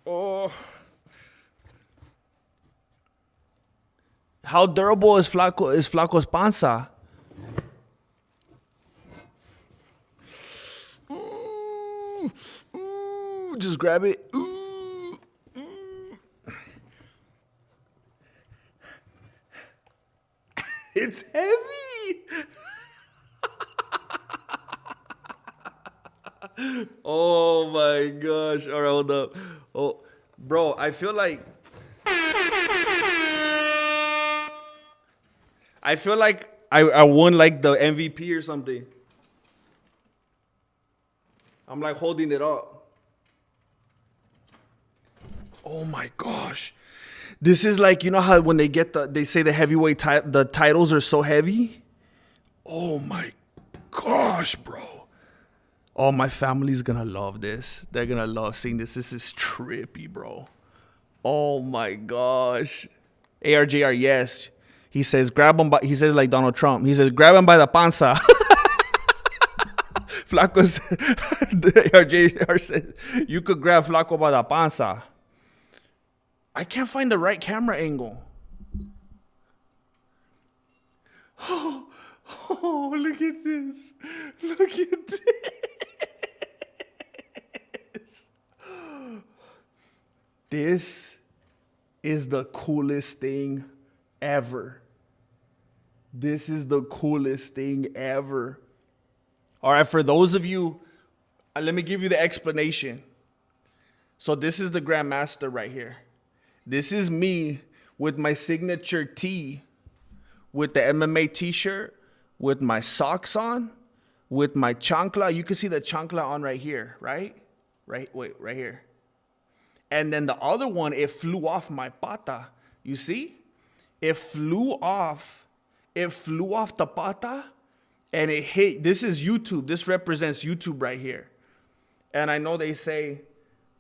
Oh. How durable is Flaco's panza? Just grab it. It's heavy. Oh my gosh. All right, hold up. Oh, bro, I feel like I won like the MVP or something. I'm like holding it up. Oh my gosh. This is like, you know how when they say the heavyweight the titles are so heavy? Oh my gosh, bro. Oh, my family's gonna love this. They're gonna love seeing this. This is trippy, bro. Oh my gosh. ARJR, yes. He says grab him by, he says like Donald Trump. He says grab him by the panza. Flaco ARJR says you could grab Flaco by the panza. I can't find the right camera angle. Oh, look at this. Look at this. This is the coolest thing ever. This is the coolest thing ever. All right, for those of you, let me give you the explanation. So this is the Grandmaster right here. This is me with my signature tee, with the MMA t-shirt, with my socks on, with my chancla. You can see the chancla on right here, right? Right here. And then the other one, it flew off my pata. You see? It flew off the pata and it hit. This is YouTube. This represents YouTube right here. And I know they say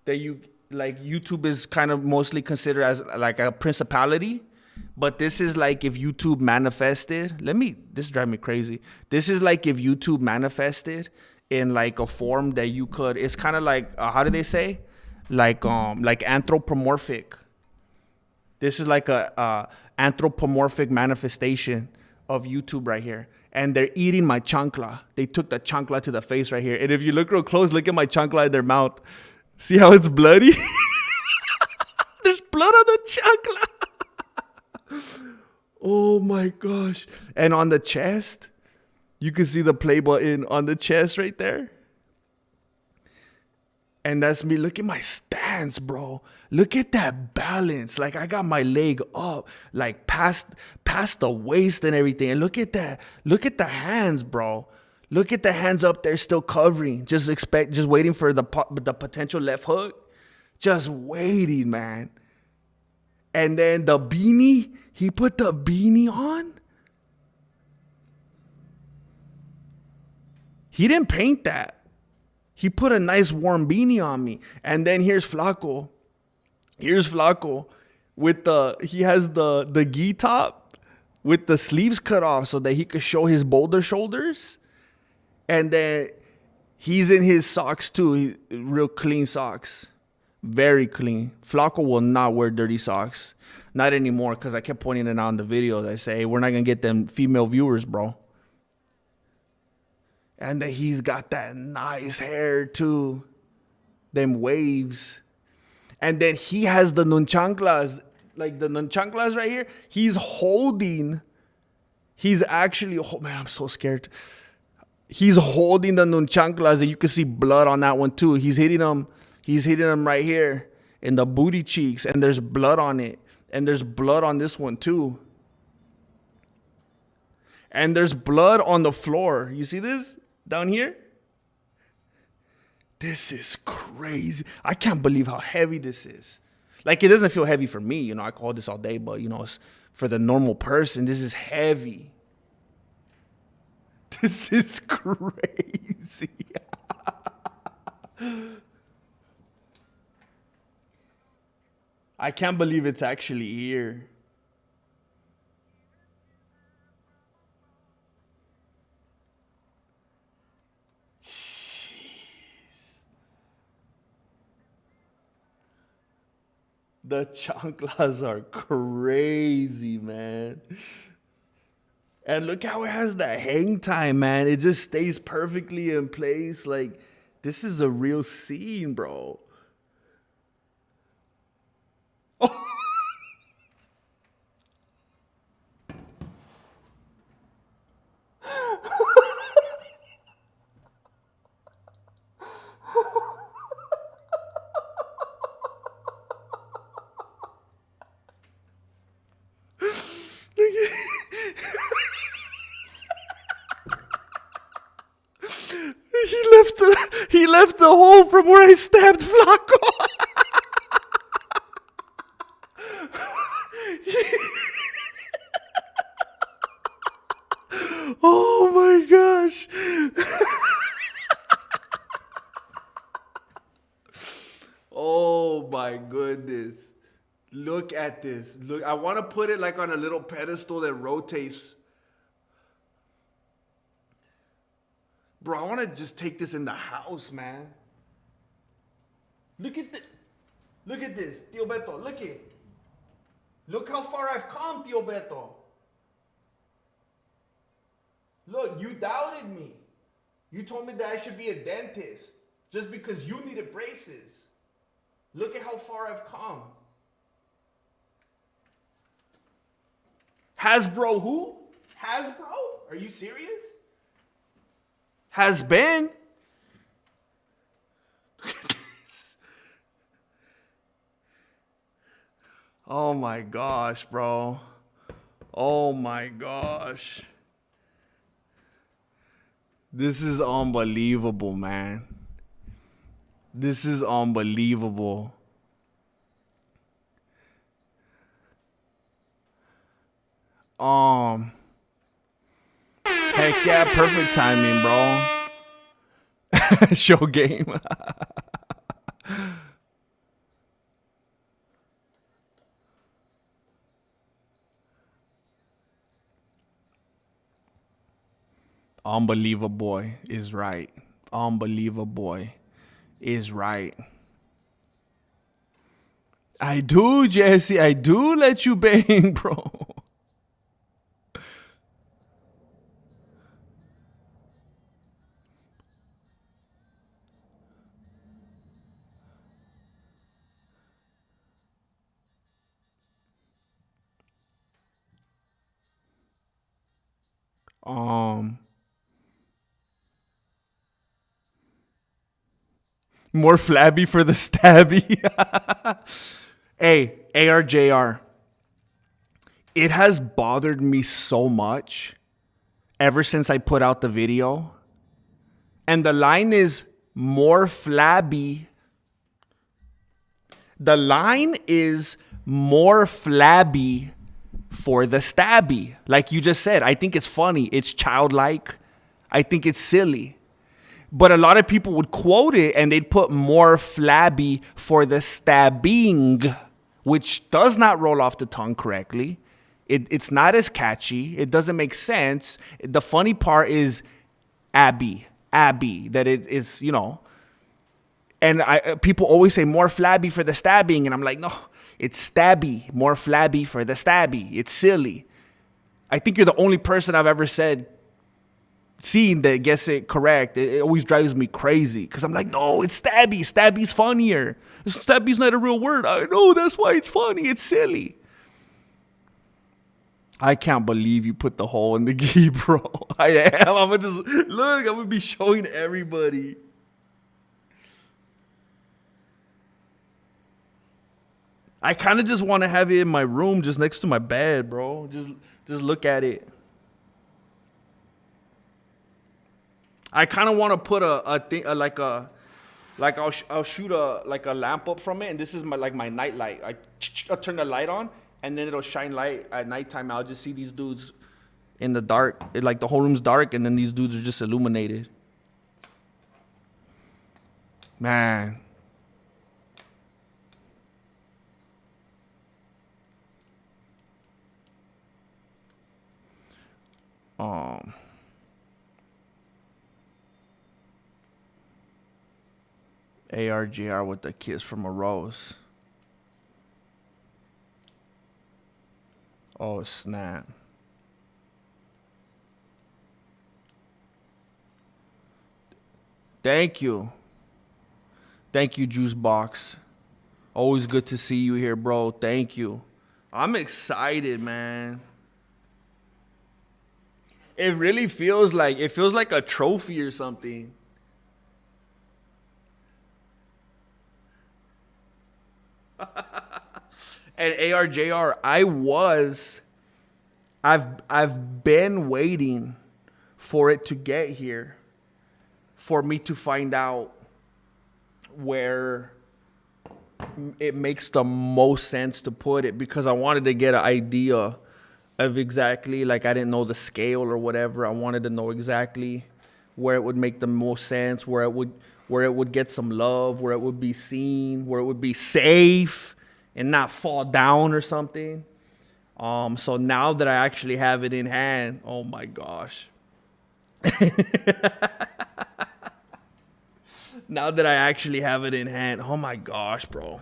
that YouTube is kind of mostly considered as like a principality. But this is like if YouTube manifested. This drives me crazy. This is like if YouTube manifested in like a form that you could. It's kind of like, how do they say? Like anthropomorphic. This is like a anthropomorphic manifestation of YouTube right here. And they're eating my chancla. They took the chancla to the face right here. And if you look real close, look at my chancla in their mouth. See how it's bloody? There's blood on the chancla. Oh my gosh. And on the chest, you can see the play button on the chest right there. And that's me. Look at my stance, bro. Look at that balance. Like I got my leg up, like past the waist and everything. And look at that. Look at the hands, bro. Look at the hands up there still covering. Just waiting for the potential left hook. Just waiting, man. And then the beanie, he put the beanie on. He didn't paint that. He put a nice warm beanie on me. And then here's Flaco. Here's Flaco with he has the gi top with the sleeves cut off so that he could show his boulder shoulders. And then he's in his socks too. Real clean socks. Very clean. Flaco will not wear dirty socks. Not anymore, because I kept pointing it out in the videos. I say, hey, we're not going to get them female viewers, bro. And then he's got that nice hair too. Them waves. And then he has the nunchanclas. Like the nunchanclas right here. He's actually, oh man, I'm so scared. He's holding the nunchanclas and you can see blood on that one too. He's hitting them right here in the booty cheeks. And there's blood on it. And there's blood on this one too. And there's blood on the floor. You see this? Down here? This is crazy. I can't believe how heavy this is. Like, it doesn't feel heavy for me. You know, I call this all day, but, you know, it's for the normal person, this is heavy. This is crazy. I can't believe it's actually here. The chanclas are crazy, man. And look how it has the hang time, man. It just stays perfectly in place. Like, this is a real scene, bro. He left the hole from where I stabbed Flacco. Oh my gosh. Oh my goodness. Look at this. Look, I want to put it like on a little pedestal that rotates. Bro, I want to just take this in the house, man. Look at this, Tio Beto. Look it. Look how far I've come, Tio Beto. Look, you doubted me. You told me that I should be a dentist just because you needed braces. Look at how far I've come. Hasbro who? Hasbro? Are you serious? Has been. Oh my gosh, bro. Oh my gosh. This is unbelievable, man. This is unbelievable. Heck yeah, perfect timing, bro. Show game. Unbelievable is right. Unbelievable is right. I do, Jesse. I do let you bang, bro. More flabby for the stabby. Hey, ARJR. It has bothered me so much ever since I put out the video. And the line is more flabby. The line is more flabby for the stabby. Like you just said, I think it's funny. It's childlike. I think it's silly. But a lot of people would quote it and they'd put more flabby for the stabbing, which does not roll off the tongue correctly. It's not as catchy. It doesn't make sense. The funny part is Abby, that it is, you know. And people always say more flabby for the stabbing. And I'm like, no, it's stabby, more flabby for the stabby. It's silly. I think you're the only person I've ever seen that gets it correct. It always drives me crazy because I'm like, no, it's stabby. Stabby's funnier. Stabby's not a real word. I know, that's why it's funny. It's silly. I can't believe you put the hole in the gi, bro. I am. I'm gonna just look. I'm gonna be showing everybody. I kind of just want to have it in my room, just next to my bed, bro. Just look at it. I kind of want to put a thing like I'll shoot a lamp up from it, and this is my night light. I'll turn the light on, and then it'll shine light at nighttime. I'll just see these dudes in the dark. Like the whole room's dark, and then these dudes are just illuminated. Man. ARGR with the kiss from a rose. Oh, snap. Thank you. Thank you, Juice Box. Always good to see you here, bro. Thank you. I'm excited, man. It really feels like a trophy or something. And ARJR, I've been waiting for it to get here, for me to find out where it makes the most sense to put it, because I wanted to get an idea of exactly, like, I didn't know the scale or whatever. I wanted to know exactly where it would make the most sense, where it would get some love, where it would be seen, where it would be safe and not fall down or something. So now that I actually have it in hand, oh my gosh. Now that I actually have it in hand, oh my gosh, bro.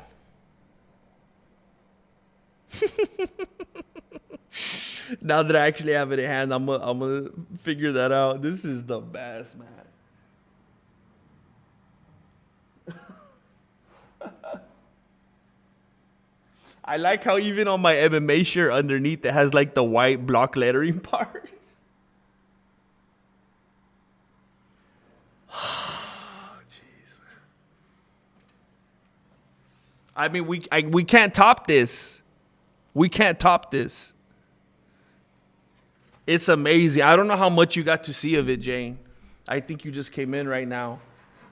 Now that I actually have it in hand, I'm gonna figure that out. This is the best, man. I like how even on my MMA shirt underneath it has like the white block lettering parts. Oh, jeez. I mean, we can't top this. We can't top this. It's amazing. I don't know how much you got to see of it, Jane. I think you just came in right now.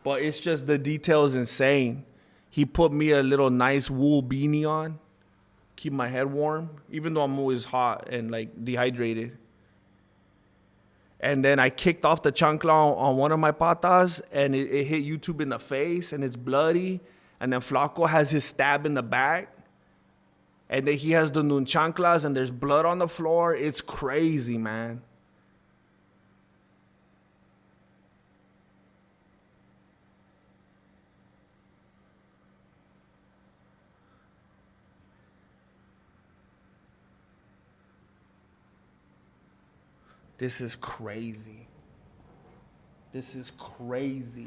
But it's just, the detail is insane. He put me a little nice wool beanie on. Keep my head warm, even though I'm always hot and like dehydrated. And then I kicked off the chancla on one of my patas, and it hit YouTube in the face, and it's bloody. And then Flaco has his stab in the back. And then he has the nunchanclas, and there's blood on the floor. It's crazy, man. This is crazy. This is crazy.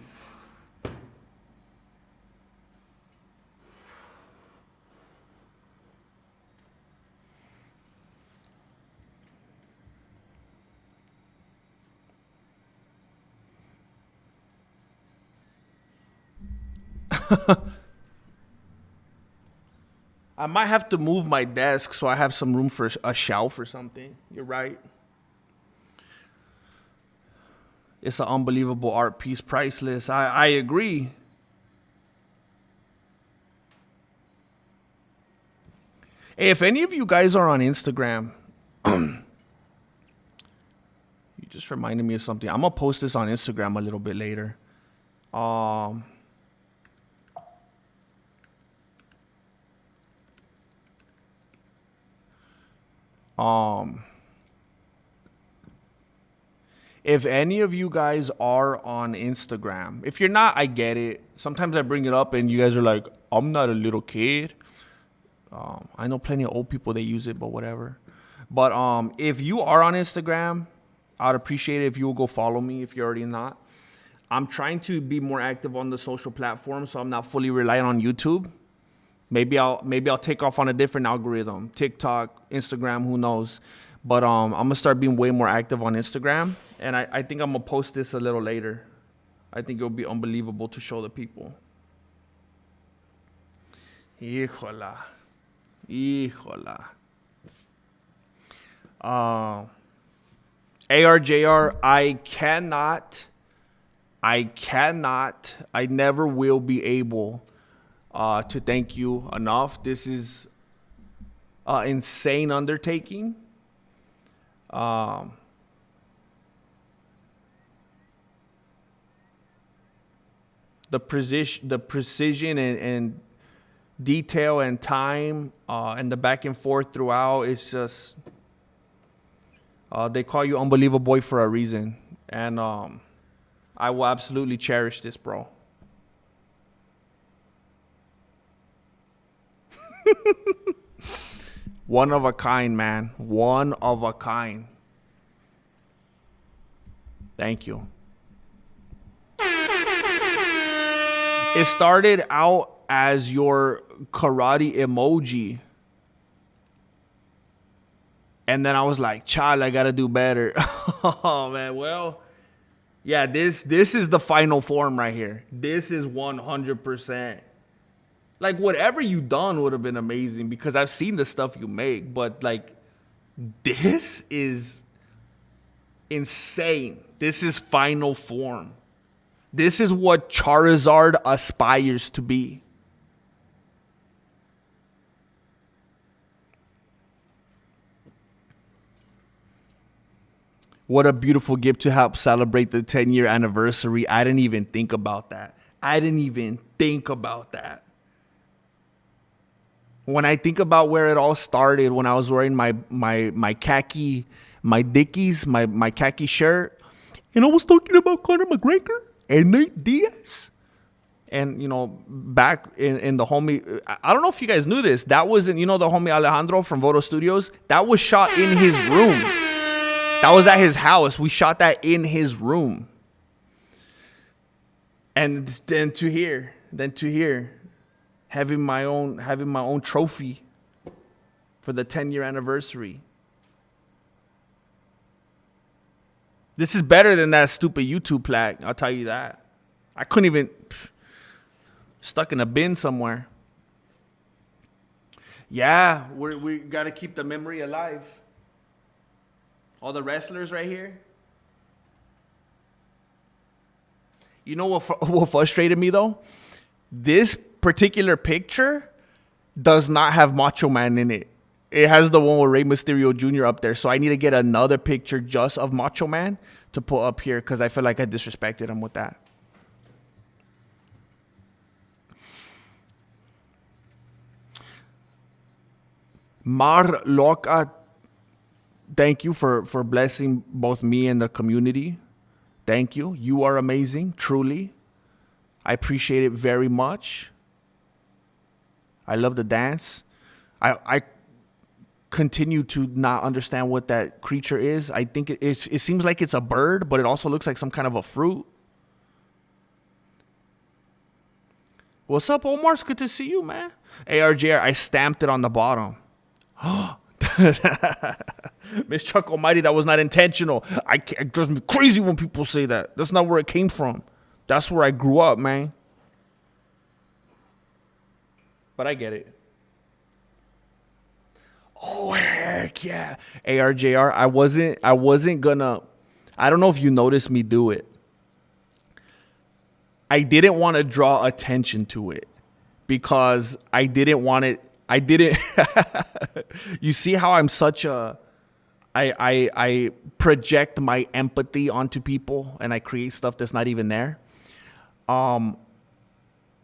I might have to move my desk so I have some room for a shelf or something. You're right. It's an unbelievable art piece, priceless. I agree. Hey, if any of you guys are on Instagram, you just reminded me of something. I'm going to post this on Instagram a little bit later. If any of you guys are on Instagram, if you're not, I get it. Sometimes I bring it up and you guys are like, I'm not a little kid. I know plenty of old people that use it, but whatever. But if you are on Instagram, I'd appreciate it if you will go follow me if you're already not. I'm trying to be more active on the social platforms, so I'm not fully reliant on YouTube. Maybe I'll take off on a different algorithm, TikTok, Instagram, who knows. But I'm gonna start being way more active on Instagram, and I think I'm gonna post this a little later. I think it'll be unbelievable to show the people. Híjola. ARJR, I never will be able to thank you enough. This is an insane undertaking. The precision and detail and time and the back and forth throughout, it's just they call you Unbelievable Boy for a reason, and I will absolutely cherish this, bro. One of a kind, man. One of a kind. Thank you. It started out as your karate emoji. And then I was like, child, I gotta do better. Oh, man. Well, yeah, this is the final form right here. This is 100%. Like, whatever you done would have been amazing because I've seen the stuff you make. But, like, this is insane. This is final form. This is what Charizard aspires to be. What a beautiful gift to help celebrate the 10-year anniversary. I didn't even think about that. When I think about where it all started, when I was wearing my khaki, my Dickies, my khaki shirt, and I was talking about Conor McGregor and Nate Diaz. And, you know, back in the homie, I don't know if you guys knew this. That wasn't, you know, the homie Alejandro from Voto Studios? That was shot in his room. That was at his house. We shot that in his room. And then to here, having my own trophy for the 10-year anniversary. This is better than that stupid YouTube plaque. I'll tell you that. I couldn't even stuck in a bin somewhere. Yeah, we got to keep the memory alive. All the wrestlers right here. You know what frustrated me though? This particular picture does not have Macho Man in it. It has the one with Rey Mysterio Jr. up there. So I need to get another picture just of Macho Man to put up here because I feel like I disrespected him with that. Mar Loca, thank you for blessing both me and the community. Thank you. You are amazing, truly. I appreciate it very much. I love the dance. I continue to not understand what that creature is. I think it seems like it's a bird, but it also looks like some kind of a fruit. What's up, Omar? It's good to see you, man. ARJR, I stamped it on the bottom. Miss Chuck Almighty, that was not intentional. It drives me crazy when people say that. That's not where it came from. That's where I grew up, man. But I get it. Oh, heck yeah. ARJR, I wasn't gonna, I don't know if you noticed me do it. I didn't want to draw attention to it because I didn't want it. I didn't. You see how I'm such a, I project my empathy onto people and I create stuff that's not even there.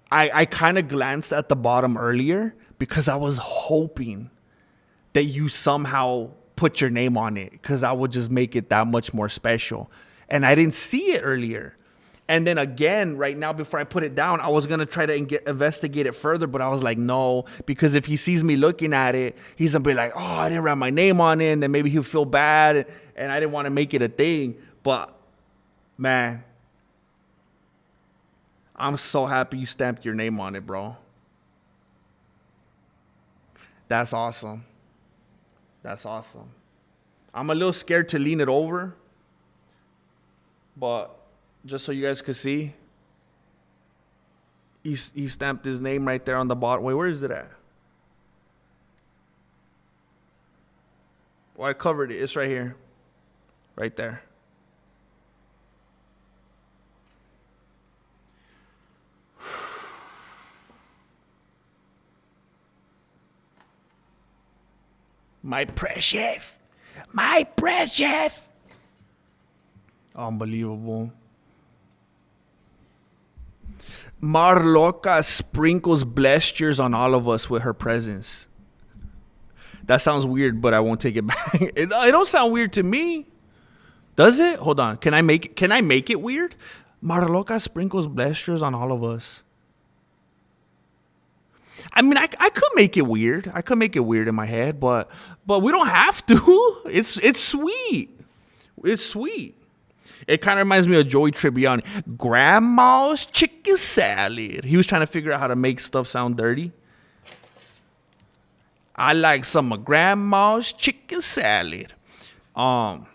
I kind of glanced at the bottom earlier because I was hoping that you somehow put your name on it because I would just make it that much more special. And I didn't see it earlier. And then again, right now, before I put it down, I was going to try to investigate it further, but I was like, no, because if he sees me looking at it, he's going to be like, oh, I didn't write my name on it, and then maybe he'll feel bad, and I didn't want to make it a thing. But, man, I'm so happy you stamped your name on it, bro. That's awesome. That's awesome. I'm a little scared to lean it over, but just so you guys could see, he stamped his name right there on the bottom. Wait, where is it at? Well, I covered it. It's right here. Right there. My precious. My precious. Unbelievable. Marloca sprinkles blessures on all of us with her presence. That sounds weird, but I won't take it back. It don't sound weird to me. Does it? Hold on. Can I make it weird? Marloca sprinkles blessures on all of us. I mean, I could make it weird. I could make it weird in my head, but we don't have to. It's sweet. It's sweet. It kind of reminds me of Joey Tribbiani. Grandma's chicken salad. He was trying to figure out how to make stuff sound dirty. I like some of Grandma's chicken salad. Leon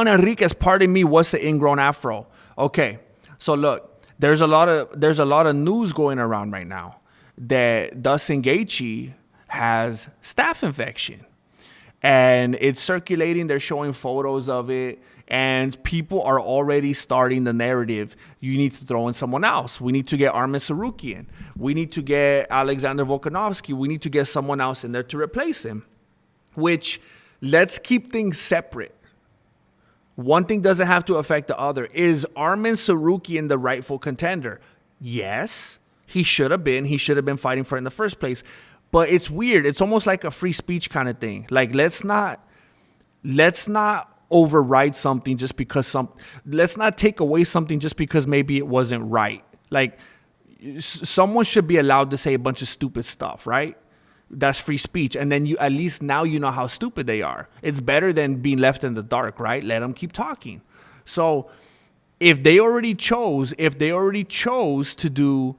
Enriquez, pardon me, what's the ingrown afro? Okay, so look, there's a lot of news going around right now that Dustin Gaethje has staph infection, and it's circulating. They're showing photos of it, and people are already starting the narrative. You need to throw in someone else. We need to get Arman Tsarukyan. We need to get Alexander Volkanovski. We need to get someone else in there to replace him. Which, let's keep things separate. One thing doesn't have to affect the other. Is Arman Tsarukyan the rightful contender? Yes, he should have been. He should have been fighting for it in the first place. But it's weird. It's almost like a free speech kind of thing. Like, let's not override something just because let's not take away something just because maybe it wasn't right. Like, someone should be allowed to say a bunch of stupid stuff, right? That's free speech. And then at least now you know how stupid they are. It's better than being left in the dark, right? Let them keep talking. So if they already chose to do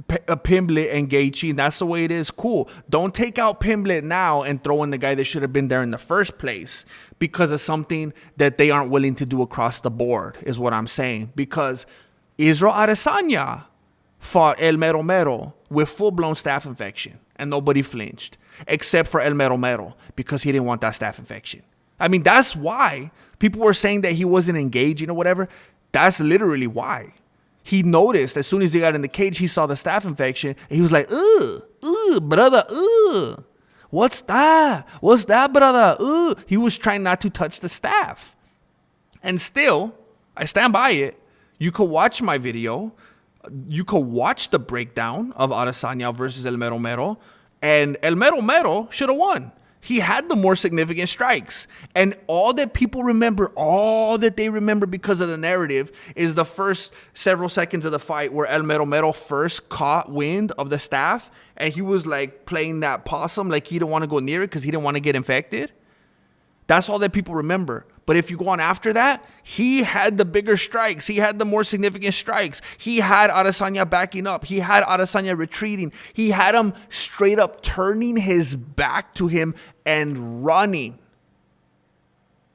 Pimblett and Gaethje, and that's the way it is, cool. Don't take out Pimblett now and throw in the guy that should have been there in the first place because of something that they aren't willing to do across the board, is what I'm saying. Because Israel Adesanya fought El Mero Mero with full-blown staph infection, and nobody flinched, except for El Mero Mero, because he didn't want that staph infection. I mean, that's why people were saying that he wasn't engaging or whatever. That's literally why. He noticed as soon as he got in the cage, he saw the staph infection, and he was like, brother, what's that? What's that, brother? He was trying not to touch the staph. And still, I stand by it. You could watch my video. You could watch the breakdown of Adesanya versus El Mero Mero, and El Mero Mero should have won. He had the more significant strikes. And all that people remember, all that they remember because of the narrative is the first several seconds of the fight where El Mero Mero first caught wind of the staph, and he was like playing that possum, like he didn't want to go near it because he didn't want to get infected. That's all that people remember. But if you go on after that, he had the bigger strikes. He had the more significant strikes. He had Adesanya backing up. He had Adesanya retreating. He had him straight up turning his back to him and running.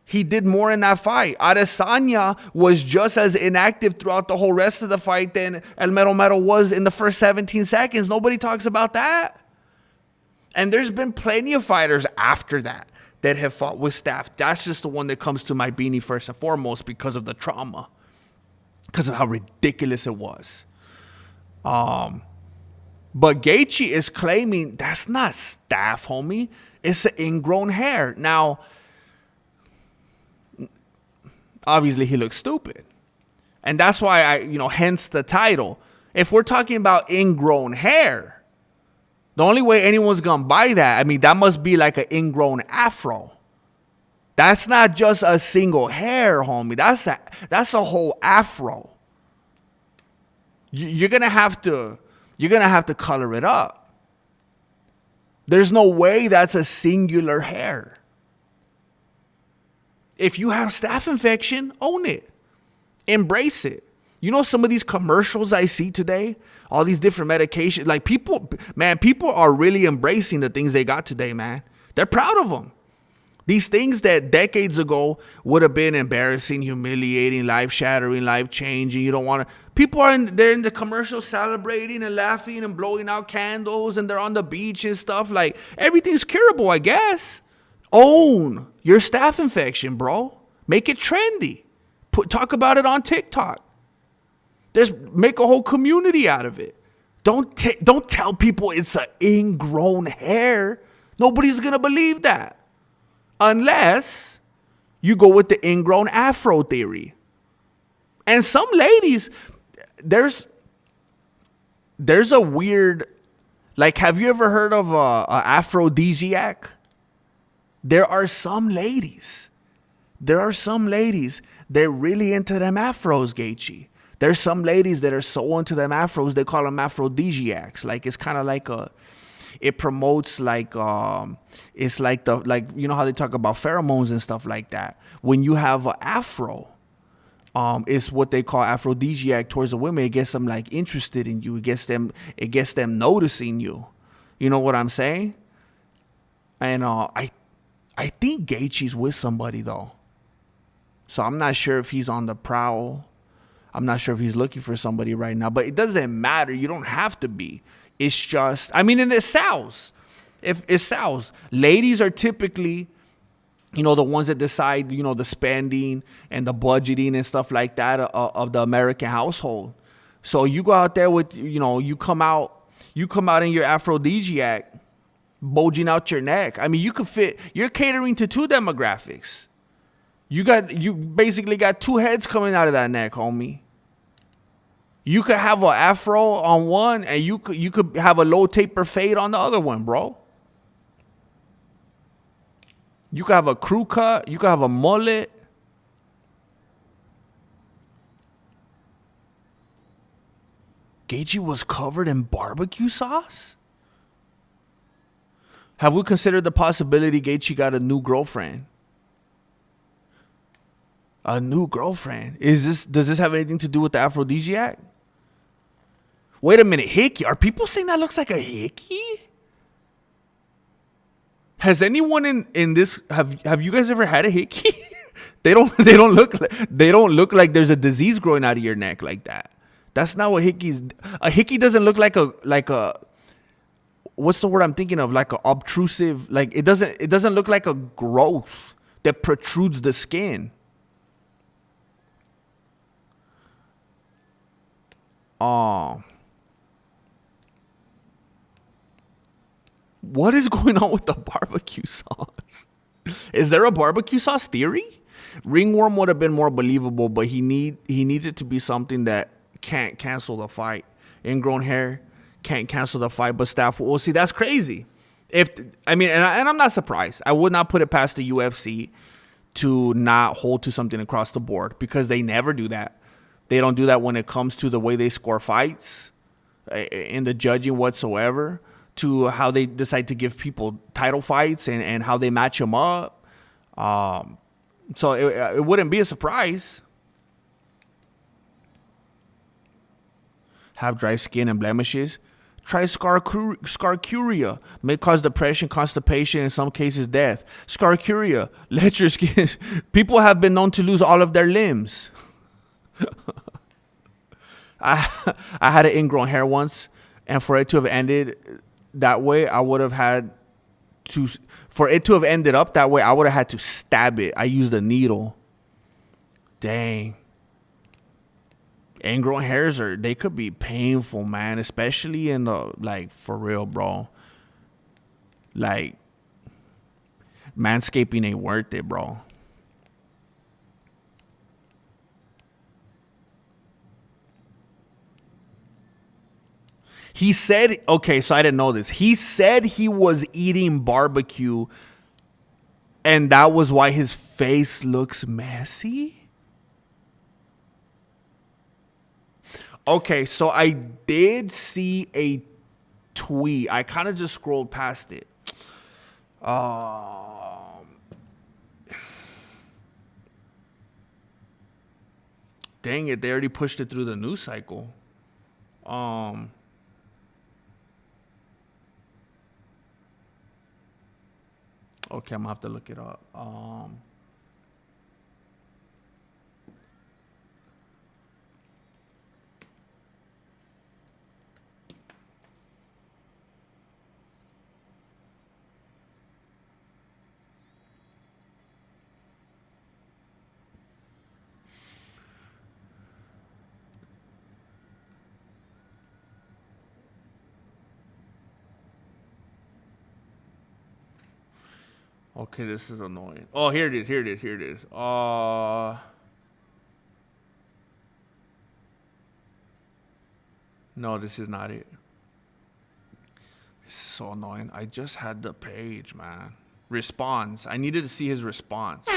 He did more in that fight. Adesanya was just as inactive throughout the whole rest of the fight than El Mero Mero was in the first 17 seconds. Nobody talks about that. And there's been plenty of fighters after that have fought with staph. That's just the one that comes to my beanie first and foremost because of the trauma, because of how ridiculous it was. But Gaethje is claiming that's not staph, homie. It's an ingrown hair. Now, obviously he looks stupid. And that's why hence the title. If we're talking about ingrown hair, the only way anyone's going to buy that, I mean, that must be like an ingrown afro. That's not just a single hair, homie. That's a whole afro. You're going to have to color it up. There's no way that's a singular hair. If you have staph infection, own it. Embrace it. You know, some of these commercials I see today, all these different medications, like people are really embracing the things they got today, man. They're proud of them. These things that decades ago would have been embarrassing, humiliating, life-shattering, life-changing. You don't want to. People they're in the commercials celebrating and laughing and blowing out candles, and they're on the beach and stuff. Like, everything's curable, I guess. Own your staph infection, bro. Make it trendy. Talk about it on TikTok. Make a whole community out of it. Don't tell people it's an ingrown hair. Nobody's going to believe that. Unless you go with the ingrown afro theory. And some ladies, there's a weird, like, have you ever heard of a aphrodisiac? There are some ladies. They're really into them afros, Gaethje. There's some ladies that are so into them afros, they call them aphrodisiacs. Like it's kind of like it promotes like it's like you know how they talk about pheromones and stuff like that. When you have an afro, it's what they call aphrodisiac towards the women. It gets them like interested in you. It gets them noticing you. You know what I'm saying? And I think Gaethje's with somebody though. So I'm not sure if he's on the prowl. I'm not sure if he's looking for somebody right now. But it doesn't matter. You don't have to be. It's just, I mean, and it sells. If it sells. Ladies are typically, you know, the ones that decide, you know, the spending and the budgeting and stuff like that of the American household. So you go out there with, you know, you come out in your aphrodisiac, bulging out your neck. I mean, you could fit, you're catering to two demographics. You basically got two heads coming out of that neck, homie. You could have an afro on one and you could have a low taper fade on the other one, bro. You could have a crew cut. You could have a mullet. Gaethje was covered in barbecue sauce? Have we considered the possibility Gaethje got a new girlfriend? A new girlfriend? Does this have anything to do with the aphrodisiac? Wait a minute, hickey. Are people saying that looks like a hickey? Has anyone in this have you guys ever had a hickey? they don't look like there's a disease growing out of your neck like that. That's not what hickeys. A hickey doesn't look like a what's the word I'm thinking of? Like a obtrusive, like it doesn't look like a growth that protrudes the skin. What is going on with the barbecue sauce? Is there a barbecue sauce theory? Ringworm would have been more believable, but he needs it to be something that can't cancel the fight. Ingrown hair can't cancel the fight, but staff. Well, see, that's crazy. And I'm not surprised. I would not put it past the UFC to not hold to something across the board because they never do that. They don't do that when it comes to the way they score fights, in the judging whatsoever, to how they decide to give people title fights and how they match them up. So it wouldn't be a surprise. Have dry skin and blemishes. Try scarcuria. May cause depression, constipation, in some cases death. Scarcuria. Let your skin... People have been known to lose all of their limbs. I had an ingrown hair once, and for it to have ended that way, I would have had to... For it to have ended up that way, I would have had to stab it. I used a needle. Dang. Ingrown hairs they could be painful, man, especially in the, like, for real, bro. Like, manscaping ain't worth it, bro. He said, okay, so I didn't know this. He said he was eating barbecue and that was why his face looks messy. Okay, so I did see a tweet. I kind of just scrolled past it. Dang it, they already pushed it through the news cycle. Okay, I'm gonna have to look it up. Okay, this is annoying. Oh, here it is. No, this is not it. This is so annoying. I just had the page, man. Response. I needed to see his response.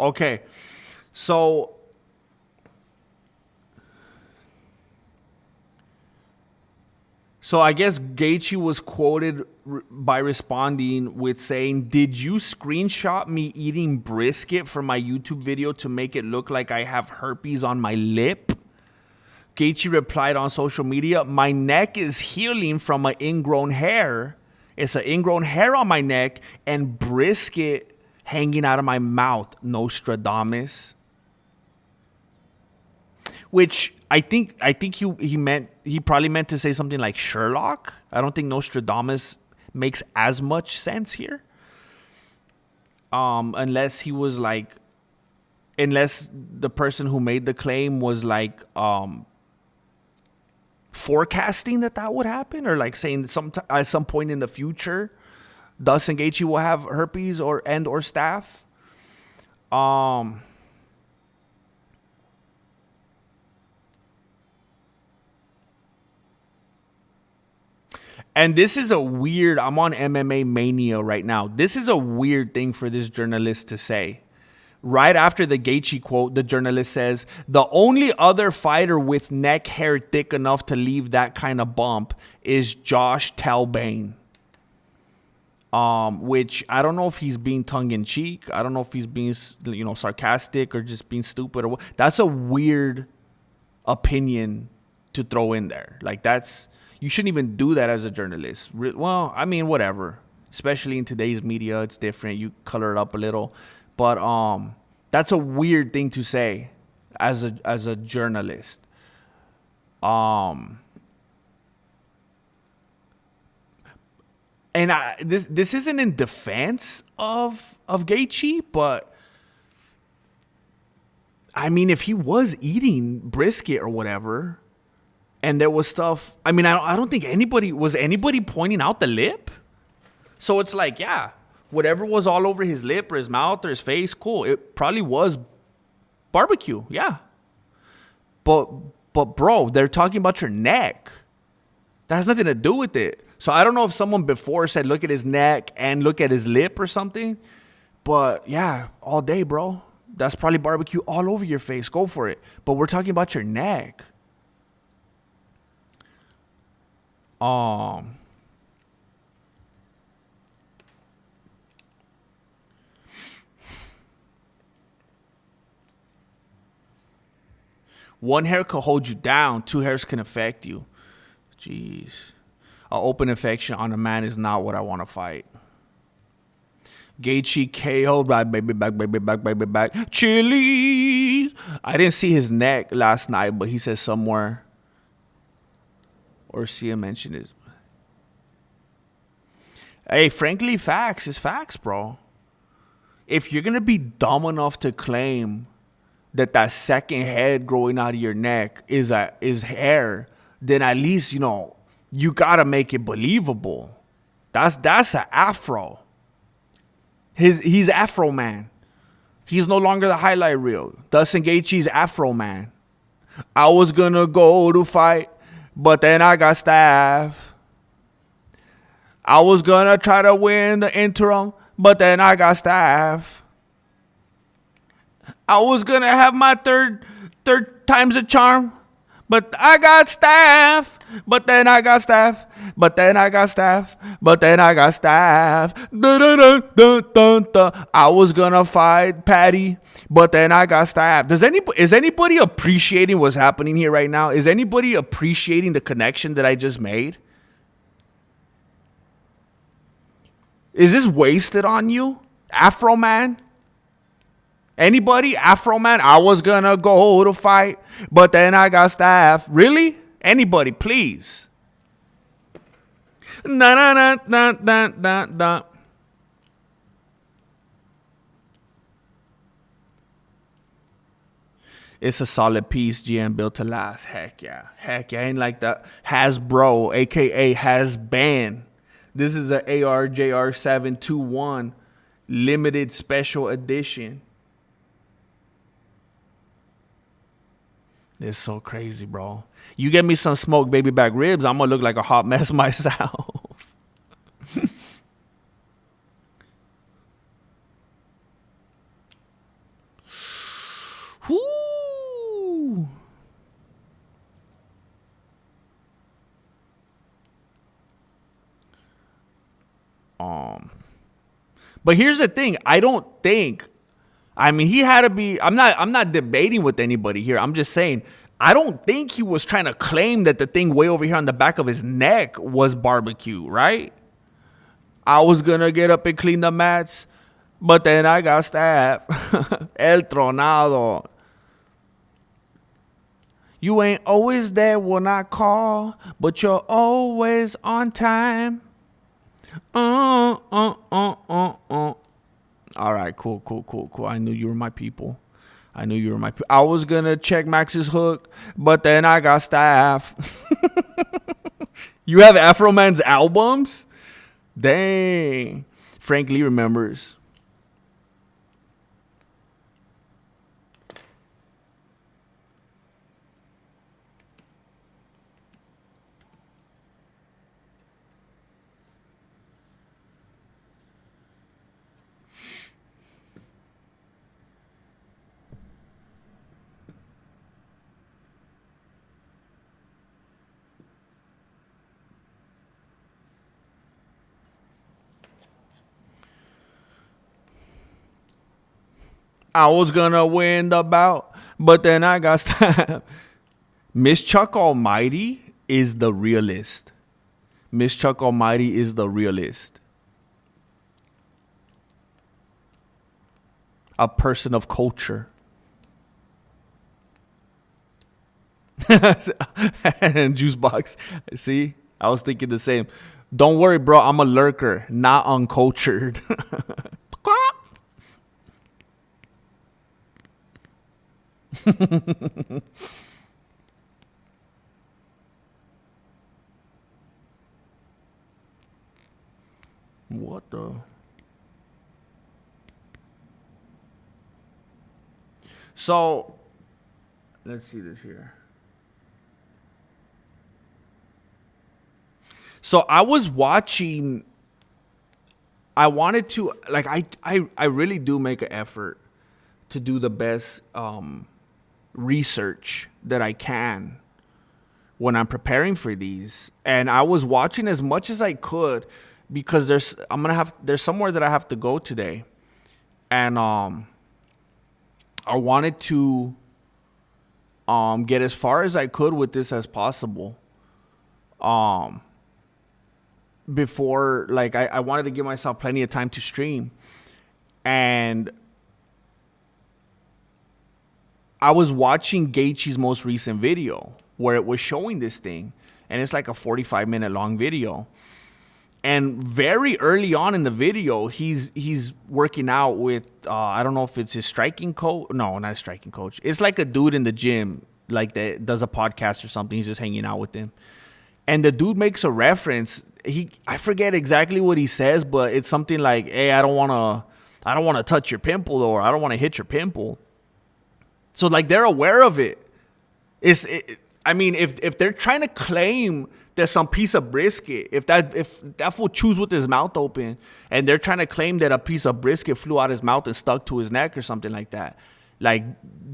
Okay, so I guess Gaethje was quoted by responding with saying, "Did you screenshot me eating brisket for my YouTube video to make it look like I have herpes on my lip?" Gaethje replied on social media, "My neck is healing from an ingrown hair. It's an ingrown hair on my neck and brisket hanging out of my mouth, Nostradamus." Which I think he probably meant to say something like Sherlock. I don't think Nostradamus makes as much sense here. Unless he was like, unless the person who made the claim was like forecasting that would happen, or like saying at some point in the future, Dustin Gaethje will have herpes or staph. And this is a weird, I'm on MMA Mania right now. This is a weird thing for this journalist to say. Right after the Gaethje quote, the journalist says, "The only other fighter with neck hair thick enough to leave that kind of bump is Josh Talbane." Which I don't know if he's being tongue-in-cheek. I don't know if he's being, sarcastic or just being stupid or what. That's a weird opinion to throw in there. Like, you shouldn't even do that as a journalist. Well, I mean, whatever. Especially in today's media, it's different. You color it up a little. But that's a weird thing to say as a journalist. And this isn't in defense of Gaethje, but I mean, if he was eating brisket or whatever, and there was stuff, I mean, I don't think anybody pointing out the lip. So it's like, yeah, whatever was all over his lip or his mouth or his face, cool. It probably was barbecue, yeah. But bro, they're talking about your neck. That has nothing to do with it. So I don't know if someone before said look at his neck and look at his lip or something. But yeah, all day, bro. That's probably barbecue all over your face. Go for it. But we're talking about your neck. One hair could hold you down. 2 hairs can affect you. Jeez. An open infection on a man is not what I want to fight. Gaethje KO'd by baby back. Chili. I didn't see his neck last night, but he said somewhere, or see him mention it. Hey, frankly, facts is facts, bro. If you're going to be dumb enough to claim that second head growing out of your neck is hair, then at least, you got to make it believable. That's an afro. He's Afro Man. He's no longer the highlight reel. Dustin Gaethje's Afro Man. I was going to go to fight, but then I got staph. I was going to try to win the interim, but then I got staph. I was going to have my third time's a charm, but I got staph. But then I got staph. But then I got staph. But then I got staph. I was going to fight Patty, but then I got staph. Is anybody appreciating what's happening here right now? Is anybody appreciating the connection that I just made? Is this wasted on you? Afro Man? Anybody? Afro Man? I was gonna go to fight, but then I got staph. Really? Anybody, please. Na na na na na na na. It's a solid piece, GM, built to last. Heck yeah. Ain't like that. Hasbro, aka Hasban. This is an ARJR 721 limited special edition. It's so crazy, bro. You get me some smoked baby back ribs, I'm going to look like a hot mess myself. But here's the thing. I don't think, I mean, he had to be, I'm not debating with anybody here. I'm just saying, I don't think he was trying to claim that the thing way over here on the back of his neck was barbecue, right? I was going to get up and clean the mats, but then I got stabbed. El Tronado. You ain't always there when I call, but you're always on time. All right, cool. I knew you were my people. I was going to check Max's hook, but then I got stabbed. You have Afro Man's albums? Dang. Frank Lee remembers. I was gonna win the bout, but then I got stabbed. Miss Chuck Almighty is the realist. Miss Chuck Almighty is the realist. A person of culture. And Juice Box. See? I was thinking the same. Don't worry, bro. I'm a lurker, not uncultured. What the? So, let's see this here. So I was watching. I wanted to, like, I really do make an effort to do the best research that I can when I'm preparing for these. And I was watching as much as I could because there's somewhere that I have to go today. And I wanted to get as far as I could with this as possible. Before, like, I wanted to give myself plenty of time to stream. And I was watching Gaethje's most recent video where it was showing this thing, and it's like a 45-minute long video. And very early on in the video, he's working out with I don't know if it's his striking coach. No, not a striking coach. It's like a dude in the gym, like that does a podcast or something. He's just hanging out with him, and the dude makes a reference. I forget exactly what he says, but it's something like, "Hey, I don't want to touch your pimple, or I don't want to hit your pimple." So, like, they're aware of it. I mean, if they're trying to claim there's some piece of brisket, if that fool chews with his mouth open, and they're trying to claim that a piece of brisket flew out his mouth and stuck to his neck or something like that, like,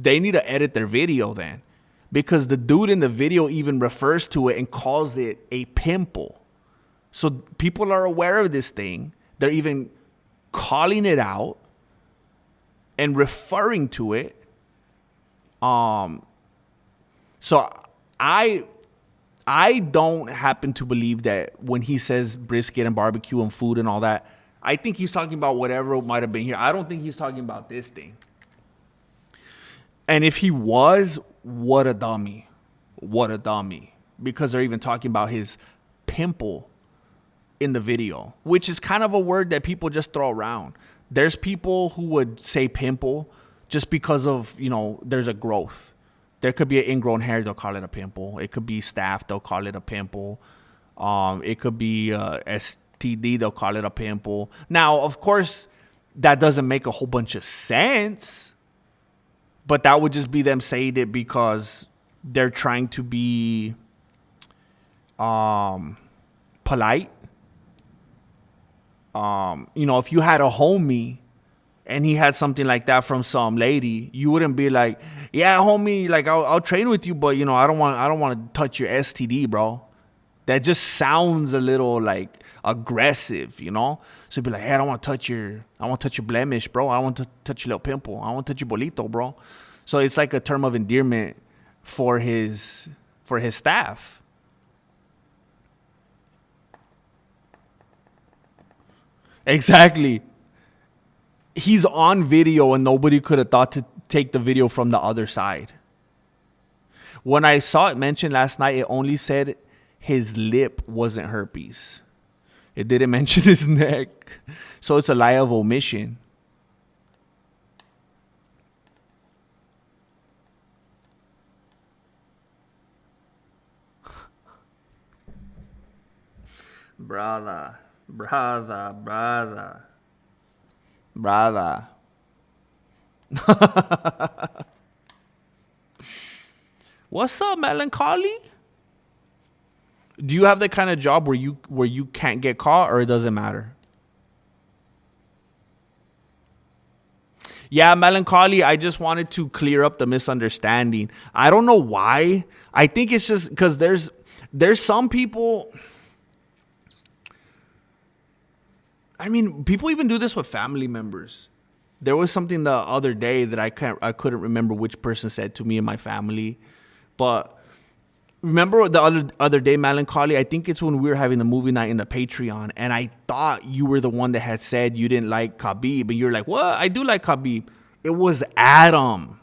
they need to edit their video then, because the dude in the video even refers to it and calls it a pimple. So people are aware of this thing. They're even calling it out and referring to it. So I don't happen to believe that when he says brisket and barbecue and food and all that, I think he's talking about whatever might have been here. I don't think he's talking about this thing. And if he was, what a dummy. What a dummy. Because they're even talking about his pimple in the video, which is kind of a word that people just throw around. There's people who would say pimple just because of, there's a growth. There could be an ingrown hair, they'll call it a pimple. It could be staph, they'll call it a pimple. It could be STD, they'll call it a pimple. Now, of course, that doesn't make a whole bunch of sense, but that would just be them saying it because they're trying to be polite. If you had a homie and he had something like that from some lady, you wouldn't be like, "Yeah, homie, like I'll train with you, but I don't want to touch your STD, bro." that just sounds a little like aggressive, you know? So you'd be like, hey, I want to touch your blemish, bro. I want to touch your little pimple. I want to touch your bolito, bro. So it's like a term of endearment for his staff. Exactly. He's on video and nobody could have thought to take the video from the other side. When I saw it mentioned last night, it only said his lip wasn't herpes. It didn't mention his neck. So it's a lie of omission. Brother. What's up, Melancholy? Do you have the kind of job where you can't get caught, or it doesn't matter? Yeah, Melancholy, I just wanted to clear up the misunderstanding. I don't know why. I think it's just because there's some people. I mean, people even do this with family members. There was something the other day that I couldn't remember which person said to me and my family. But remember the other day, Melancholy, I think it's when we were having the movie night in the Patreon, and I thought you were the one that had said you didn't like Khabib, and you're like, what? I do like Khabib. It was Adam.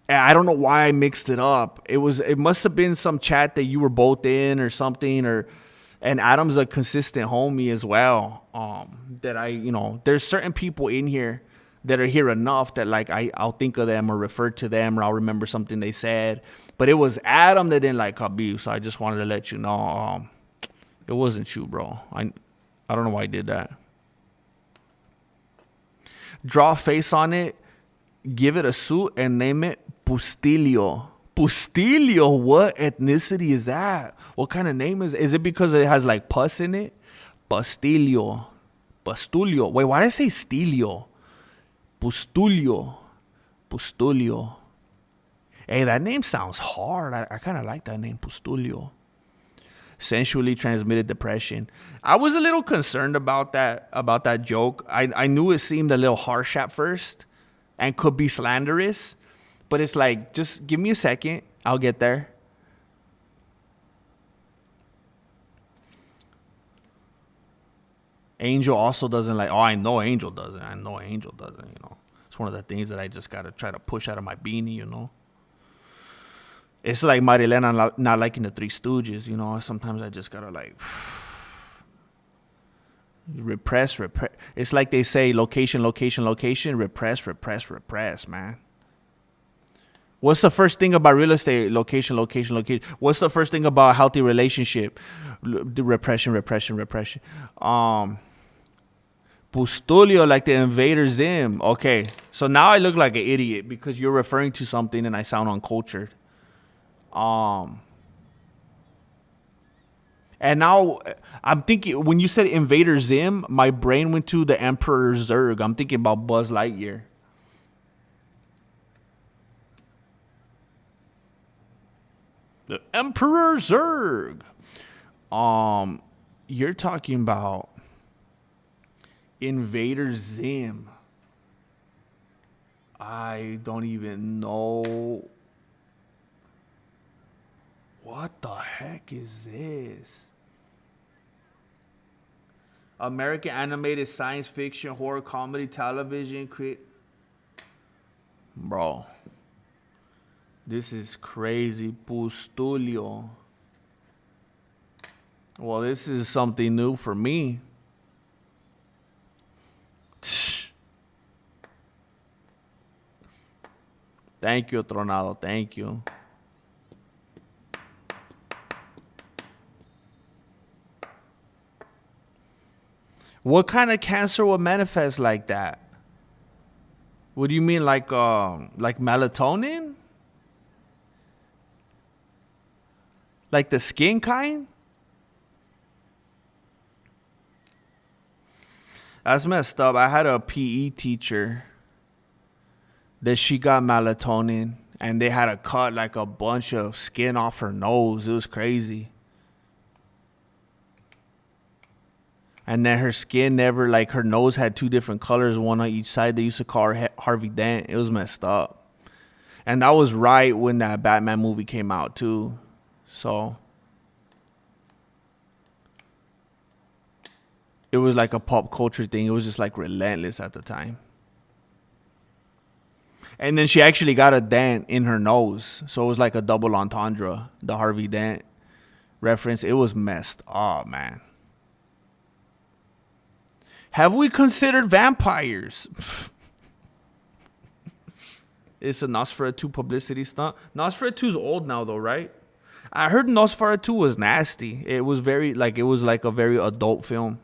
And I don't know why I mixed it up. It must have been some chat that you were both in or something, and Adam's a consistent homie as well. That there's certain people in here that are here enough that like I'll think of them or refer to them, or I'll remember something they said. But it was Adam that didn't like Khabib, so I just wanted to let you know it wasn't you, bro. I don't know why I did that. Draw a face on it, give it a suit, and name it Pustilio. Pustilio, what ethnicity is that? What kind of name is it? Is it because it has like pus in it? Pustilio. Pustulio. Wait, why did I say Stilio? Pustulio. Pustulio. Hey, that name sounds hard. I kind of like that name, Pustulio. Sensually transmitted depression. I was a little concerned about that joke. I knew it seemed a little harsh at first and could be slanderous. But it's like, just give me a second. I'll get there. Angel also doesn't like. Oh, I know Angel doesn't. It's one of the things that I just got to try to push out of my beanie, It's like Marilena not liking the Three Stooges, Sometimes I just got to like repress. It's like they say, location, repress, man. What's the first thing about real estate? Location. What's the first thing about a healthy relationship? Repression. Pustulio, like the Invader Zim. Okay, so now I look like an idiot because you're referring to something and I sound uncultured. And now I'm thinking, when you said Invader Zim, my brain went to the Emperor Zurg. I'm thinking about Buzz Lightyear. The Emperor Zurg. You're talking about Invader Zim. I don't even know. What the heck is this? American animated science fiction, horror, comedy, television, Bro. This is crazy. Pustulio. Well, this is something new for me. Thank you, Tronado. Thank you. What kind of cancer would manifest like that? What do you mean, like melatonin? Like the skin kind? That's messed up. I had a PE teacher that she got melatonin, and they had to cut like a bunch of skin off her nose. It was crazy. And then her skin never, like, her nose had two different colors, one on each side. They used to call her Harvey Dent. It was messed up. And that was right when that Batman movie came out, too. So it was like a pop culture thing. It was just, like, relentless at the time. And then she actually got a dent in her nose. So it was like a double entendre, the Harvey Dent reference. It was messed up, man. Have we considered vampires? It's a Nosferatu publicity stunt. Nosferatu's old now, though, right? I heard Nosferatu was nasty. It was like a very adult film.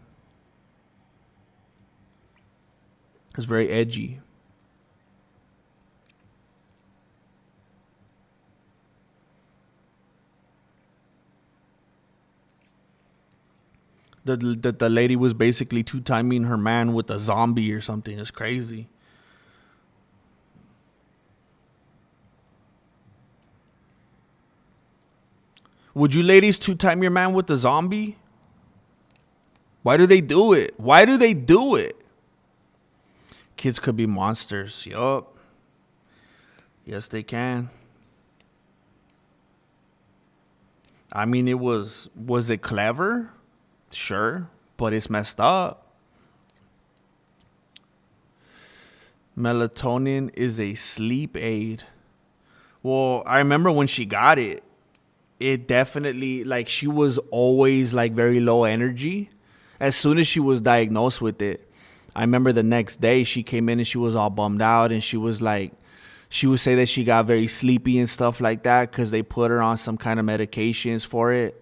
It was very edgy. The lady was basically two-timing her man with a zombie or something. It's crazy. Would you ladies two-time your man with a zombie? Why do they do it? Why do they do it? Kids could be monsters. Yup. Yes, they can. I mean, was it clever? Sure, but it's messed up. Melatonin is a sleep aid. Well, I remember when she got it, it definitely, like, she was always, like, very low energy. As soon as she was diagnosed with it, I remember the next day she came in and she was all bummed out, and she was like, she would say that she got very sleepy and stuff like that because they put her on some kind of medications for it.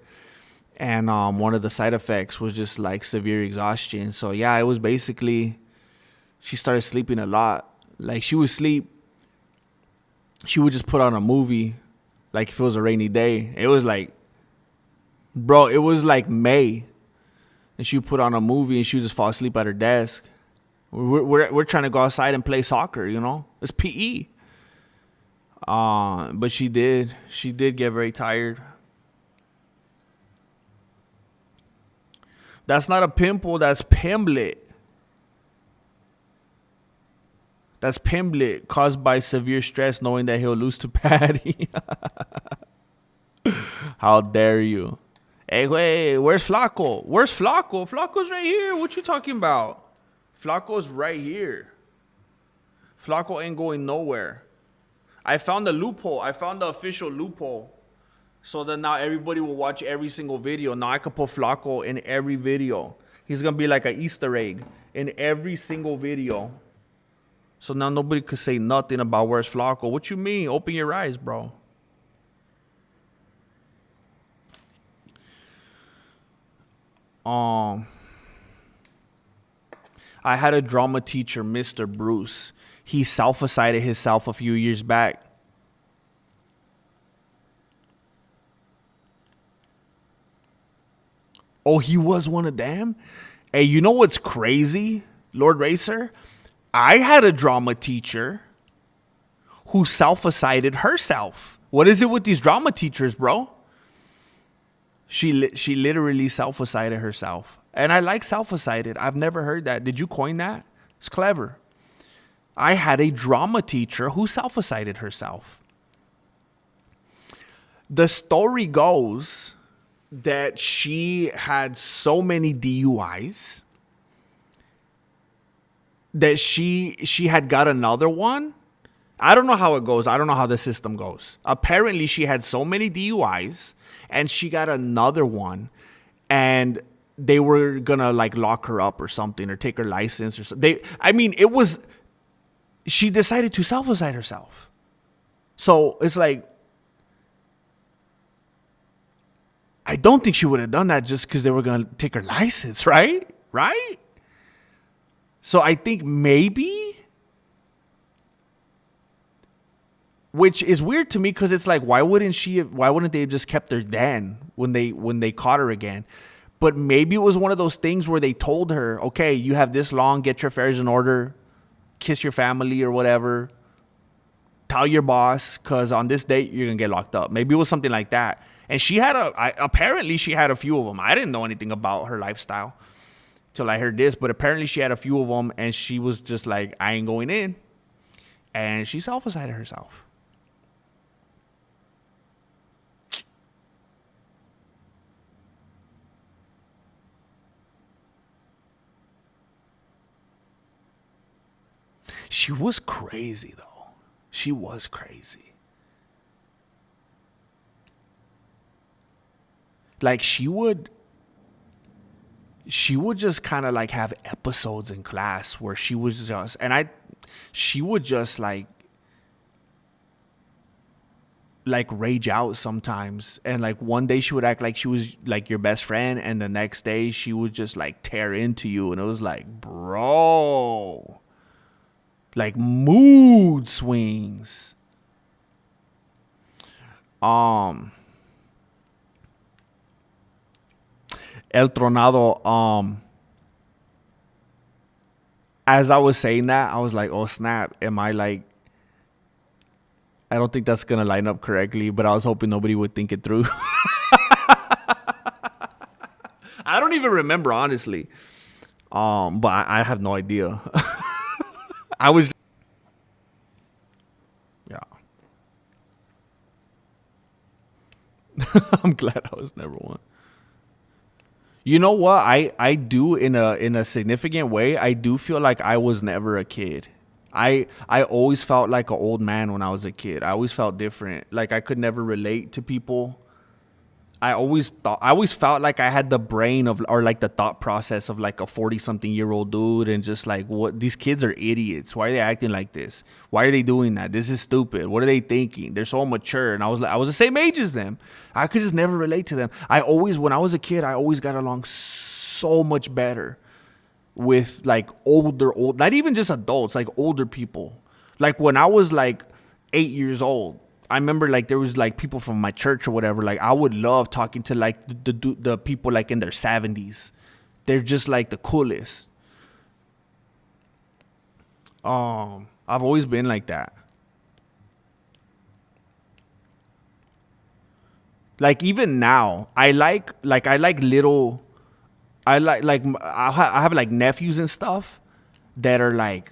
And one of the side effects was just, like, severe exhaustion. So, yeah, it was basically, she started sleeping a lot. Like, she would sleep. She would just put on a movie, like, if it was a rainy day. It was like, bro, it was like May. And she would put on a movie and she would just fall asleep at her desk. We're trying to go outside and play soccer, you know? It's PE. But she did get very tired. That's not a pimple, that's pimlet. That's pimlet caused by severe stress knowing that he'll lose to Patty. How dare you? Hey, wait, where's Flaco? Where's Flaco? Flaco's right here. What you talking about? Flaco's right here. Flaco ain't going nowhere. I found the loophole. I found the official loophole. So that now everybody will watch every single video. Now I could put Flaco in every video. He's going to be like an Easter egg in every single video. So now nobody could say nothing about where's Flaco. What you mean? Open your eyes, bro. I had a drama teacher, Mr. Bruce. He self-assided himself a few years back. Oh, he was one of them? Hey, you know what's crazy, Lord Racer? I had a drama teacher who self-assided herself. What is it with these drama teachers, bro? She literally self-assided herself. And I like self-assided. I've never heard that. Did you coin that? It's clever. I had a drama teacher who self-assided herself. The story goes that she had so many DUIs that she had got another one. I don't know how it goes. I don't know how the system goes. Apparently, she had so many DUIs and she got another one, and they were gonna, like, lock her up or something or take her license or something. She decided to self-assign herself. So it's like, I don't think she would have done that just because they were going to take her license, right? Right? So I think maybe, which is weird to me because it's like, why wouldn't they have just kept her then when they caught her again? But maybe it was one of those things where they told her, okay, you have this long, get your affairs in order, kiss your family or whatever, tell your boss, because on this date you're going to get locked up. Maybe it was something like that. And she had apparently she had a few of them. I didn't know anything about her lifestyle. till I heard this. But apparently she had a few of them, and she was just like, I ain't going in. And she self-decided herself. She was crazy, though. She was crazy. Like, she would just kind of like have episodes in class where she was just, she would just like rage out sometimes. And like one day she would act like she was like your best friend, and the next day she would just like tear into you. And it was like, bro, like mood swings. El Tronado, as I was saying that, I was like, oh snap, am I like, I don't think that's gonna line up correctly, but I was hoping nobody would think it through. I don't even remember, honestly. But I have no idea. I was, yeah. I'm glad I was never one. You know what? I do in a significant way. I do feel like I was never a kid. I always felt like an old man when I was a kid. I always felt different. Like I could never relate to people. I always felt like I had the brain of, or like the thought process of like a 40-something-year-old dude, and just like, what, these kids are idiots. Why are they acting like this? Why are they doing that? This is stupid. What are they thinking? They're so mature. And I was the same age as them. I could just never relate to them. When I was a kid, I always got along so much better with like not even just adults, like older people. Like when I was like 8 years old, I remember like there was like people from my church or whatever. Like I would love talking to like the people like in their 70s. They're just like the coolest. I've always been like that. Like even now, I like little. I have like nephews and stuff that are like,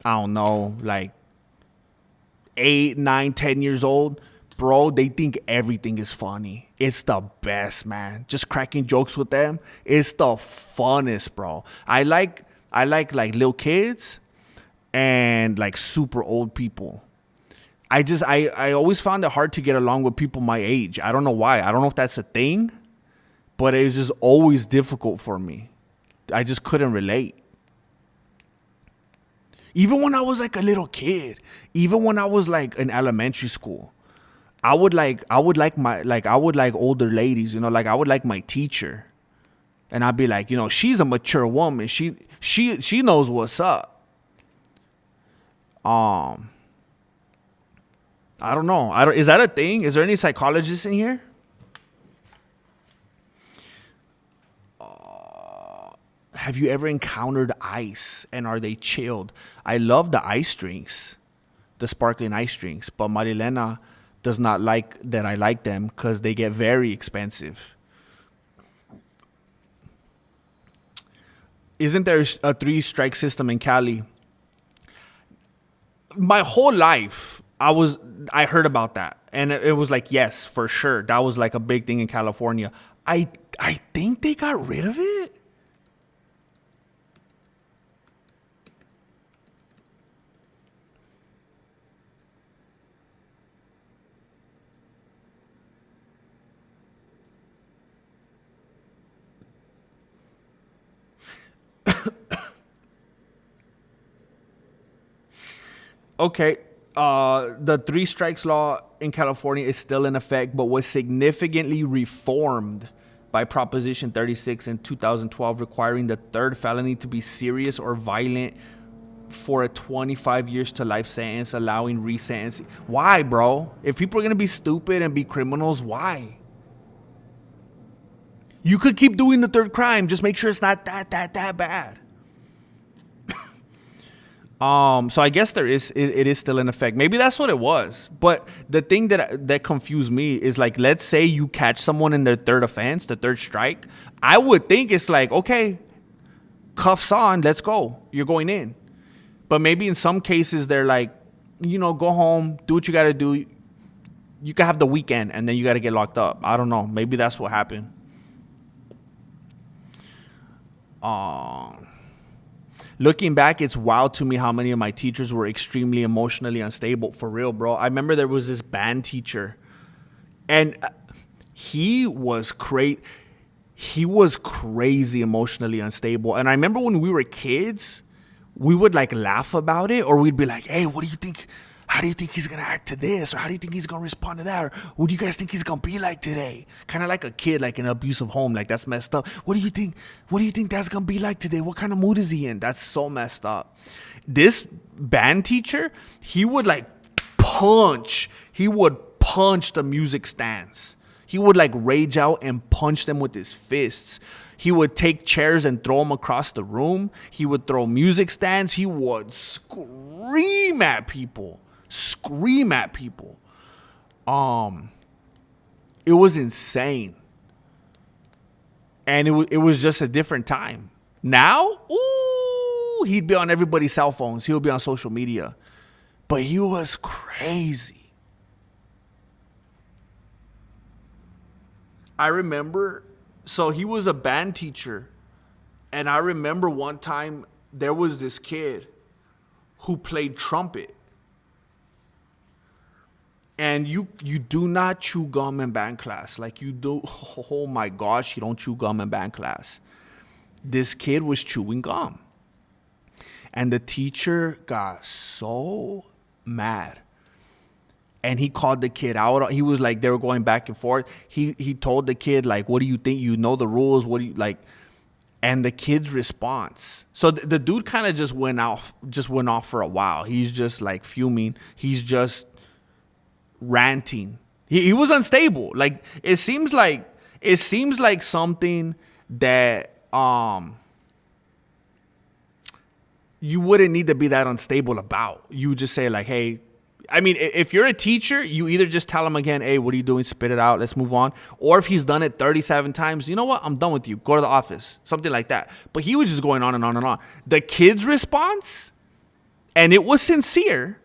I don't know, like 8, 9, 10 years old. Bro, they think everything is funny. It's the best, man. Just cracking jokes with them, it's the funnest, bro. I like little kids and like super old people. I always found it hard to get along with people my age. I don't know why. I don't know if that's a thing, but it was just always difficult for me. I just couldn't relate. Even when I was like a little kid, even when I was like in elementary school, I would like older ladies, you know, like I would like my teacher. And I'd be like, you know, she's a mature woman. She knows what's up. I don't know. Is that a thing? Is there any psychologists in here? Have you ever encountered ice, and are they chilled? I love the ice drinks, the sparkling ice drinks, but Marilena does not like that I like them because they get very expensive. Isn't there a 3-strike system in Cali? My whole life, I heard about that, and it was like, yes, for sure, that was like a big thing in California. I think they got rid of it. Okay, the 3 strikes law in California is still in effect, but was significantly reformed by Proposition 36 in 2012, requiring the third felony to be serious or violent for a 25 years to life sentence, allowing resentencing. Why, bro? If people are going to be stupid and be criminals, why? You could keep doing the third crime. Just make sure it's not that bad. So I guess it is still in effect. Maybe that's what it was. But the thing that confused me is like, let's say you catch someone in their third offense, the third strike. I would think it's like, okay, cuffs on, let's go. You're going in. But maybe in some cases they're like, go home, do what you got to do. You can have the weekend and then you got to get locked up. I don't know. Maybe that's what happened. Looking back, it's wild to me how many of my teachers were extremely emotionally unstable. For real, bro. I remember there was this band teacher, and he was crazy. He was crazy emotionally unstable. And I remember when we were kids, we would like laugh about it, or we'd be like, "Hey, what do you think? How do you think he's gonna act to this? Or how do you think he's gonna respond to that? Or what do you guys think he's gonna be like today?" Kind of like a kid, like in an abusive home, like that's messed up. What do you think? What do you think that's gonna be like today? What kind of mood is he in? That's so messed up. This band teacher, he would like punch. He would punch the music stands. He would like rage out and punch them with his fists. He would take chairs and throw them across the room. He would throw music stands. He would scream at people. It was insane. And it was just a different time. Now, ooh, he'd be on everybody's cell phones. He would be on social media. But he was crazy. I remember, so he was a band teacher. And I remember one time there was this kid who played trumpet. And you do not chew gum in band class. Like you do, oh my gosh, you don't chew gum in band class. This kid was chewing gum. And the teacher got so mad. And he called the kid out. He was like, they were going back and forth. He told the kid, like, what do you think? You know the rules. What do you like? And the kid's response. So the dude kind of just went off for a while. He's just like fuming. He's just ranting. He was unstable. Like it seems like something that you wouldn't need to be that unstable about. You just say like, hey, I mean, if you're a teacher, you either just tell him again, hey, what are you doing? Spit it out. Let's move on. Or if he's done it 37 times, you know what? I'm done with you. Go to the office. Something like that. But he was just going on and on and on. The kid's response, and it was sincere.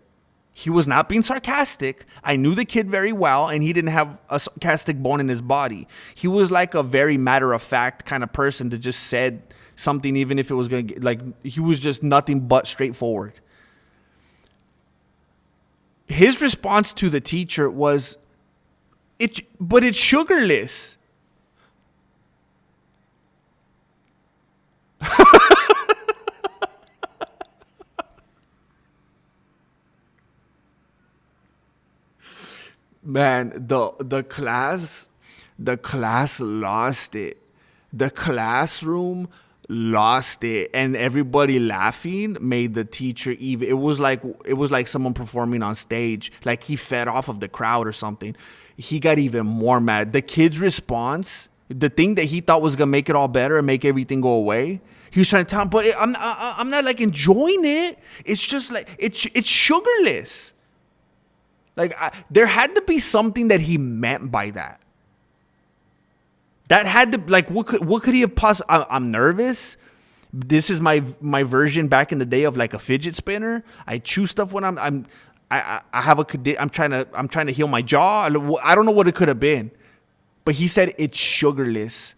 He was not being sarcastic. I knew the kid very well, and he didn't have a sarcastic bone in his body. He was like a very matter-of-fact kind of person that just said something, even if it was going to, like, he was just nothing but straightforward. His response to the teacher was, but it's sugarless. Man, the class lost it. The classroom lost it, and everybody laughing made the teacher even. It was like someone performing on stage, like he fed off of the crowd or something. He got even more mad. The kid's response, the thing that he thought was gonna make it all better and make everything go away, he was trying to tell him, but I'm not like enjoying it. It's just like it's sugarless. Like there had to be something that he meant by that. That had to, like, what could he have possibly? I'm nervous. This is my version back in the day of like a fidget spinner. I chew stuff when I have I'm trying to heal my jaw. I don't know what it could have been, but he said it's sugarless.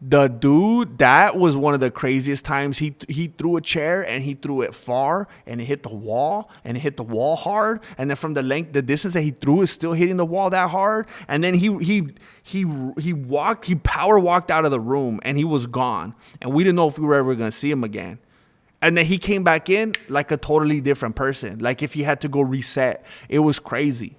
The dude, that was one of the craziest times. He threw a chair and he threw it far and it hit the wall and it hit the wall hard. And then from the distance that he threw is still hitting the wall that hard. And then he power walked out of the room and he was gone. And we didn't know if we were ever going to see him again. And then he came back in like a totally different person. Like if he had to go reset. It was crazy.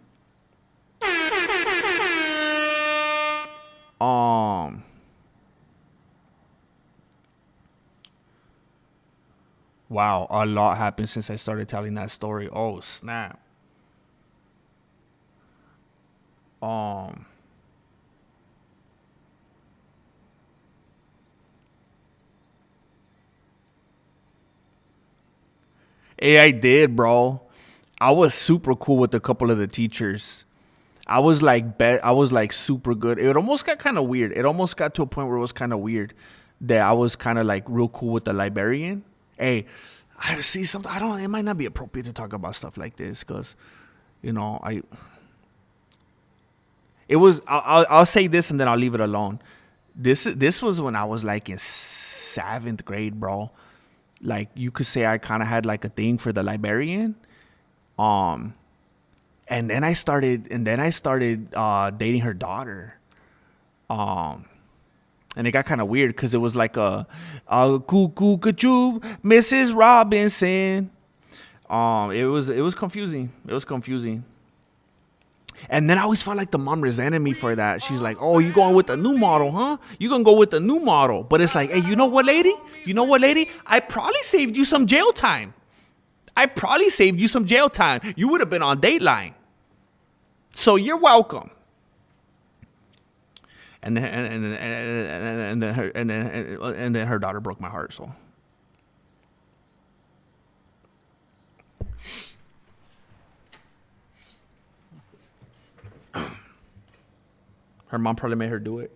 Wow, a lot happened since I started telling that story. Oh, snap. Hey, I did, bro. I was super cool with a couple of the teachers. I was like super good. It almost got kind of weird. It almost got to a point where it was kind of weird that I was kind of like real cool with the librarian. Hey, I see something. I don't. It might not be appropriate to talk about stuff like this because, you know, I. It was. I'll say this and then I'll leave it alone. This was when I was like in 7th grade, bro. Like you could say I kind of had like a thing for the librarian. Um, and then I started dating her daughter. Um, and it got kind of weird because it was like a cuckoo kachoo, Mrs. Robinson. It was confusing. It was confusing. And then I always felt like the mom resented me for that. She's like, "Oh, you going with the new model, huh? You gonna go with the new model?" But it's like, hey, you know what, lady? You know what, lady? I probably saved you some jail time. You would have been on Dateline. So you're welcome. And then her daughter broke my heart. So her mom probably made her do it.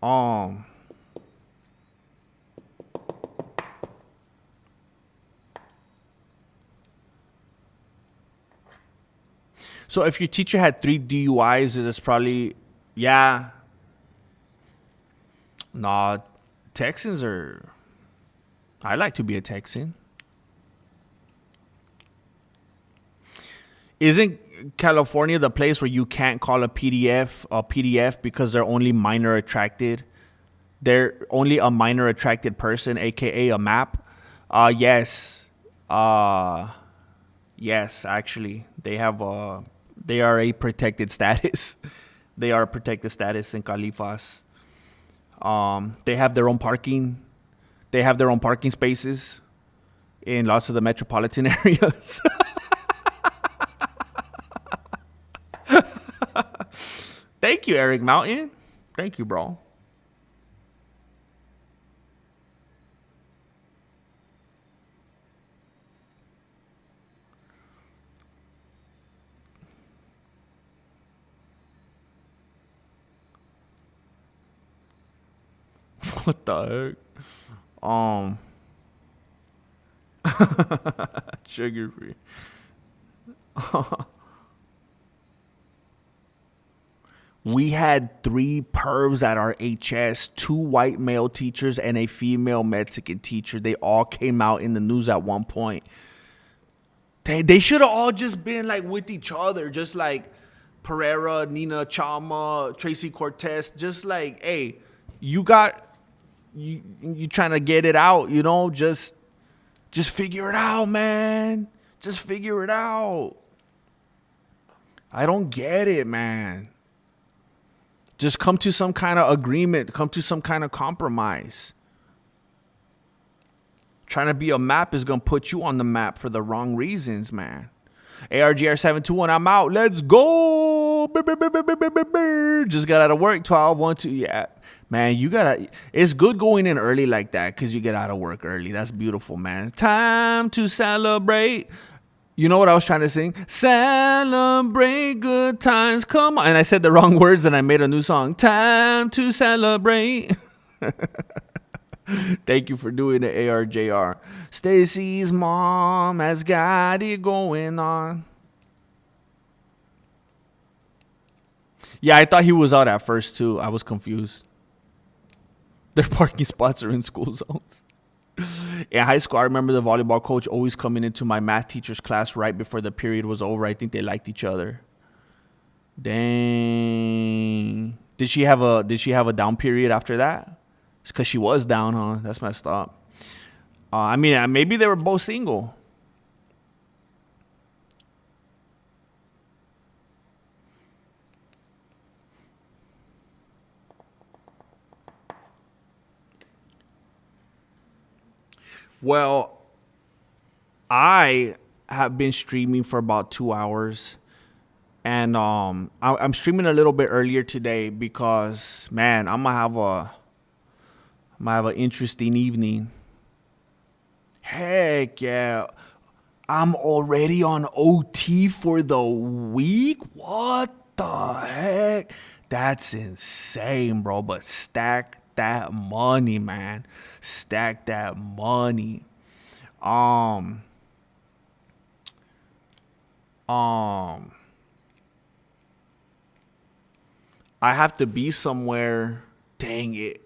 Um. So if your teacher had 3 DUIs, it's probably, yeah. Nah, Texans are. I like to be a Texan. Isn't California the place where you can't call a PDF because they're only minor attracted? They're only a minor attracted person, aka a map. Yes. Yes, actually, they are a protected status. They are a protected status in Califas. They have their own parking. They have their own parking spaces in lots of the metropolitan areas. Thank you, Eric Mountain. Thank you, bro. What the heck? Sugar free. We had 3 pervs at our HS, 2 white male teachers and a female Mexican teacher. They all came out in the news at one point. They should have all just been like with each other, just like Pereira, Nina Chama, Tracy Cortez, just like, hey, you trying to get it out, just figure it out, man. Just figure it out. I don't get it, man. Just come to some kind of agreement. Come to some kind of compromise. Trying to be a map is going to put you on the map for the wrong reasons, man. ARGR721, I'm out. Let's go. Just got out of work, 12, 1, 2. Yeah, man, it's good going in early like that because you get out of work early. That's beautiful, man. Time to celebrate. You know what I was trying to sing? Celebrate good times. Come on. And I said the wrong words and I made a new song. Time to celebrate. Thank you for doing the ARJR. Stacy's mom has got it going on. Yeah, I thought he was out at first too. I was confused. Their parking spots are in school zones. In high school, I remember the volleyball coach always coming into my math teacher's class right before the period was over. I think they liked each other. Dang. Did she have a down period after that? It's because she was down, huh? That's messed up. I mean, maybe they were both single. Well, I have been streaming for about 2 hours. And I'm streaming a little bit earlier today because, man, I'm going to have Might have an interesting evening. Heck yeah. I'm already on OT for the week? What the heck? That's insane, bro. But stack that money, man. Stack that money. Um, um, I have to be somewhere. Dang it.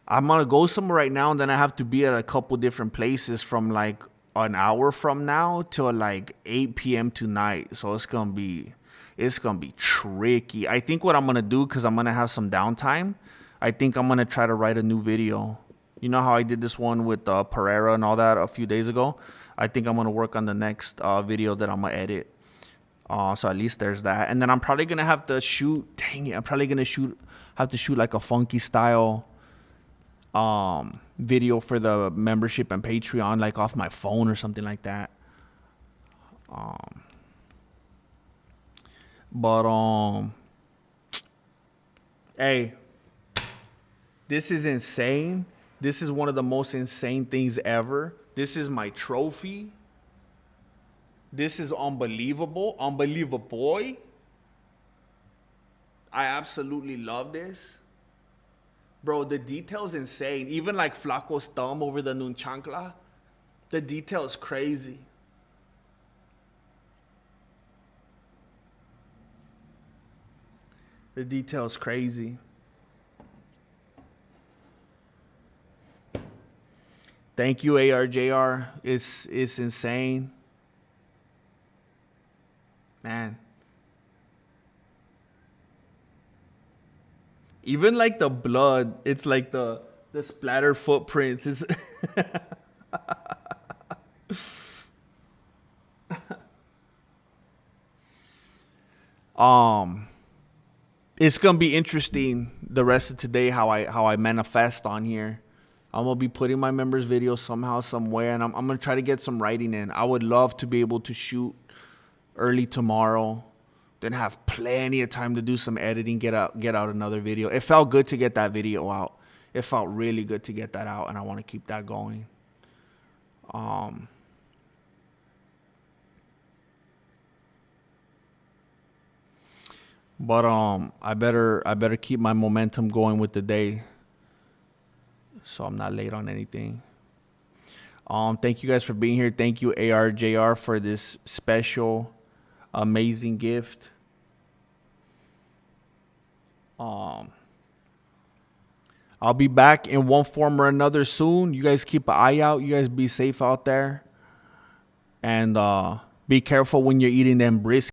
I'm gonna go somewhere right now, and then I have to be at a couple different places from like an hour from now till like 8 p.m. tonight. So it's gonna be tricky. I think what I'm gonna do, because I'm gonna have some downtime, I think I'm gonna try to write a new video. You know how I did this one with Pereira and all that a few days ago? I think I'm gonna work on the next video that I'm gonna edit. So at least there's that. And then I'm probably gonna have to shoot. Dang it! I'm probably gonna have to shoot like a funky style video for the membership and Patreon, like off my phone or something like that. But hey, this is insane. This is one of the most insane things ever. This is my trophy. This is unbelievable. Unbelievable. I absolutely love this. Bro, the detail's insane. Even like Flaco's thumb over the nunchancla, the detail is crazy. The detail is crazy. Thank you, ARJR. It's insane. Man. Even like the blood, it's like the splattered footprints. It's it's gonna be interesting the rest of today how I manifest on here. I'm gonna be putting my members' videos somehow, somewhere, and I'm gonna try to get some writing in. I would love to be able to shoot early tomorrow, then have plenty of time to do some editing, get out another video. It felt good to get that video out. It felt really good to get that out, and I want to keep that going. But I better keep my momentum going with the day, so I'm not late on anything. Thank you guys for being here. Thank you, ARJR, for this special, amazing gift. I'll be back in one form or another soon. You guys keep an eye out. You guys be safe out there. And be careful when you're eating them briskets.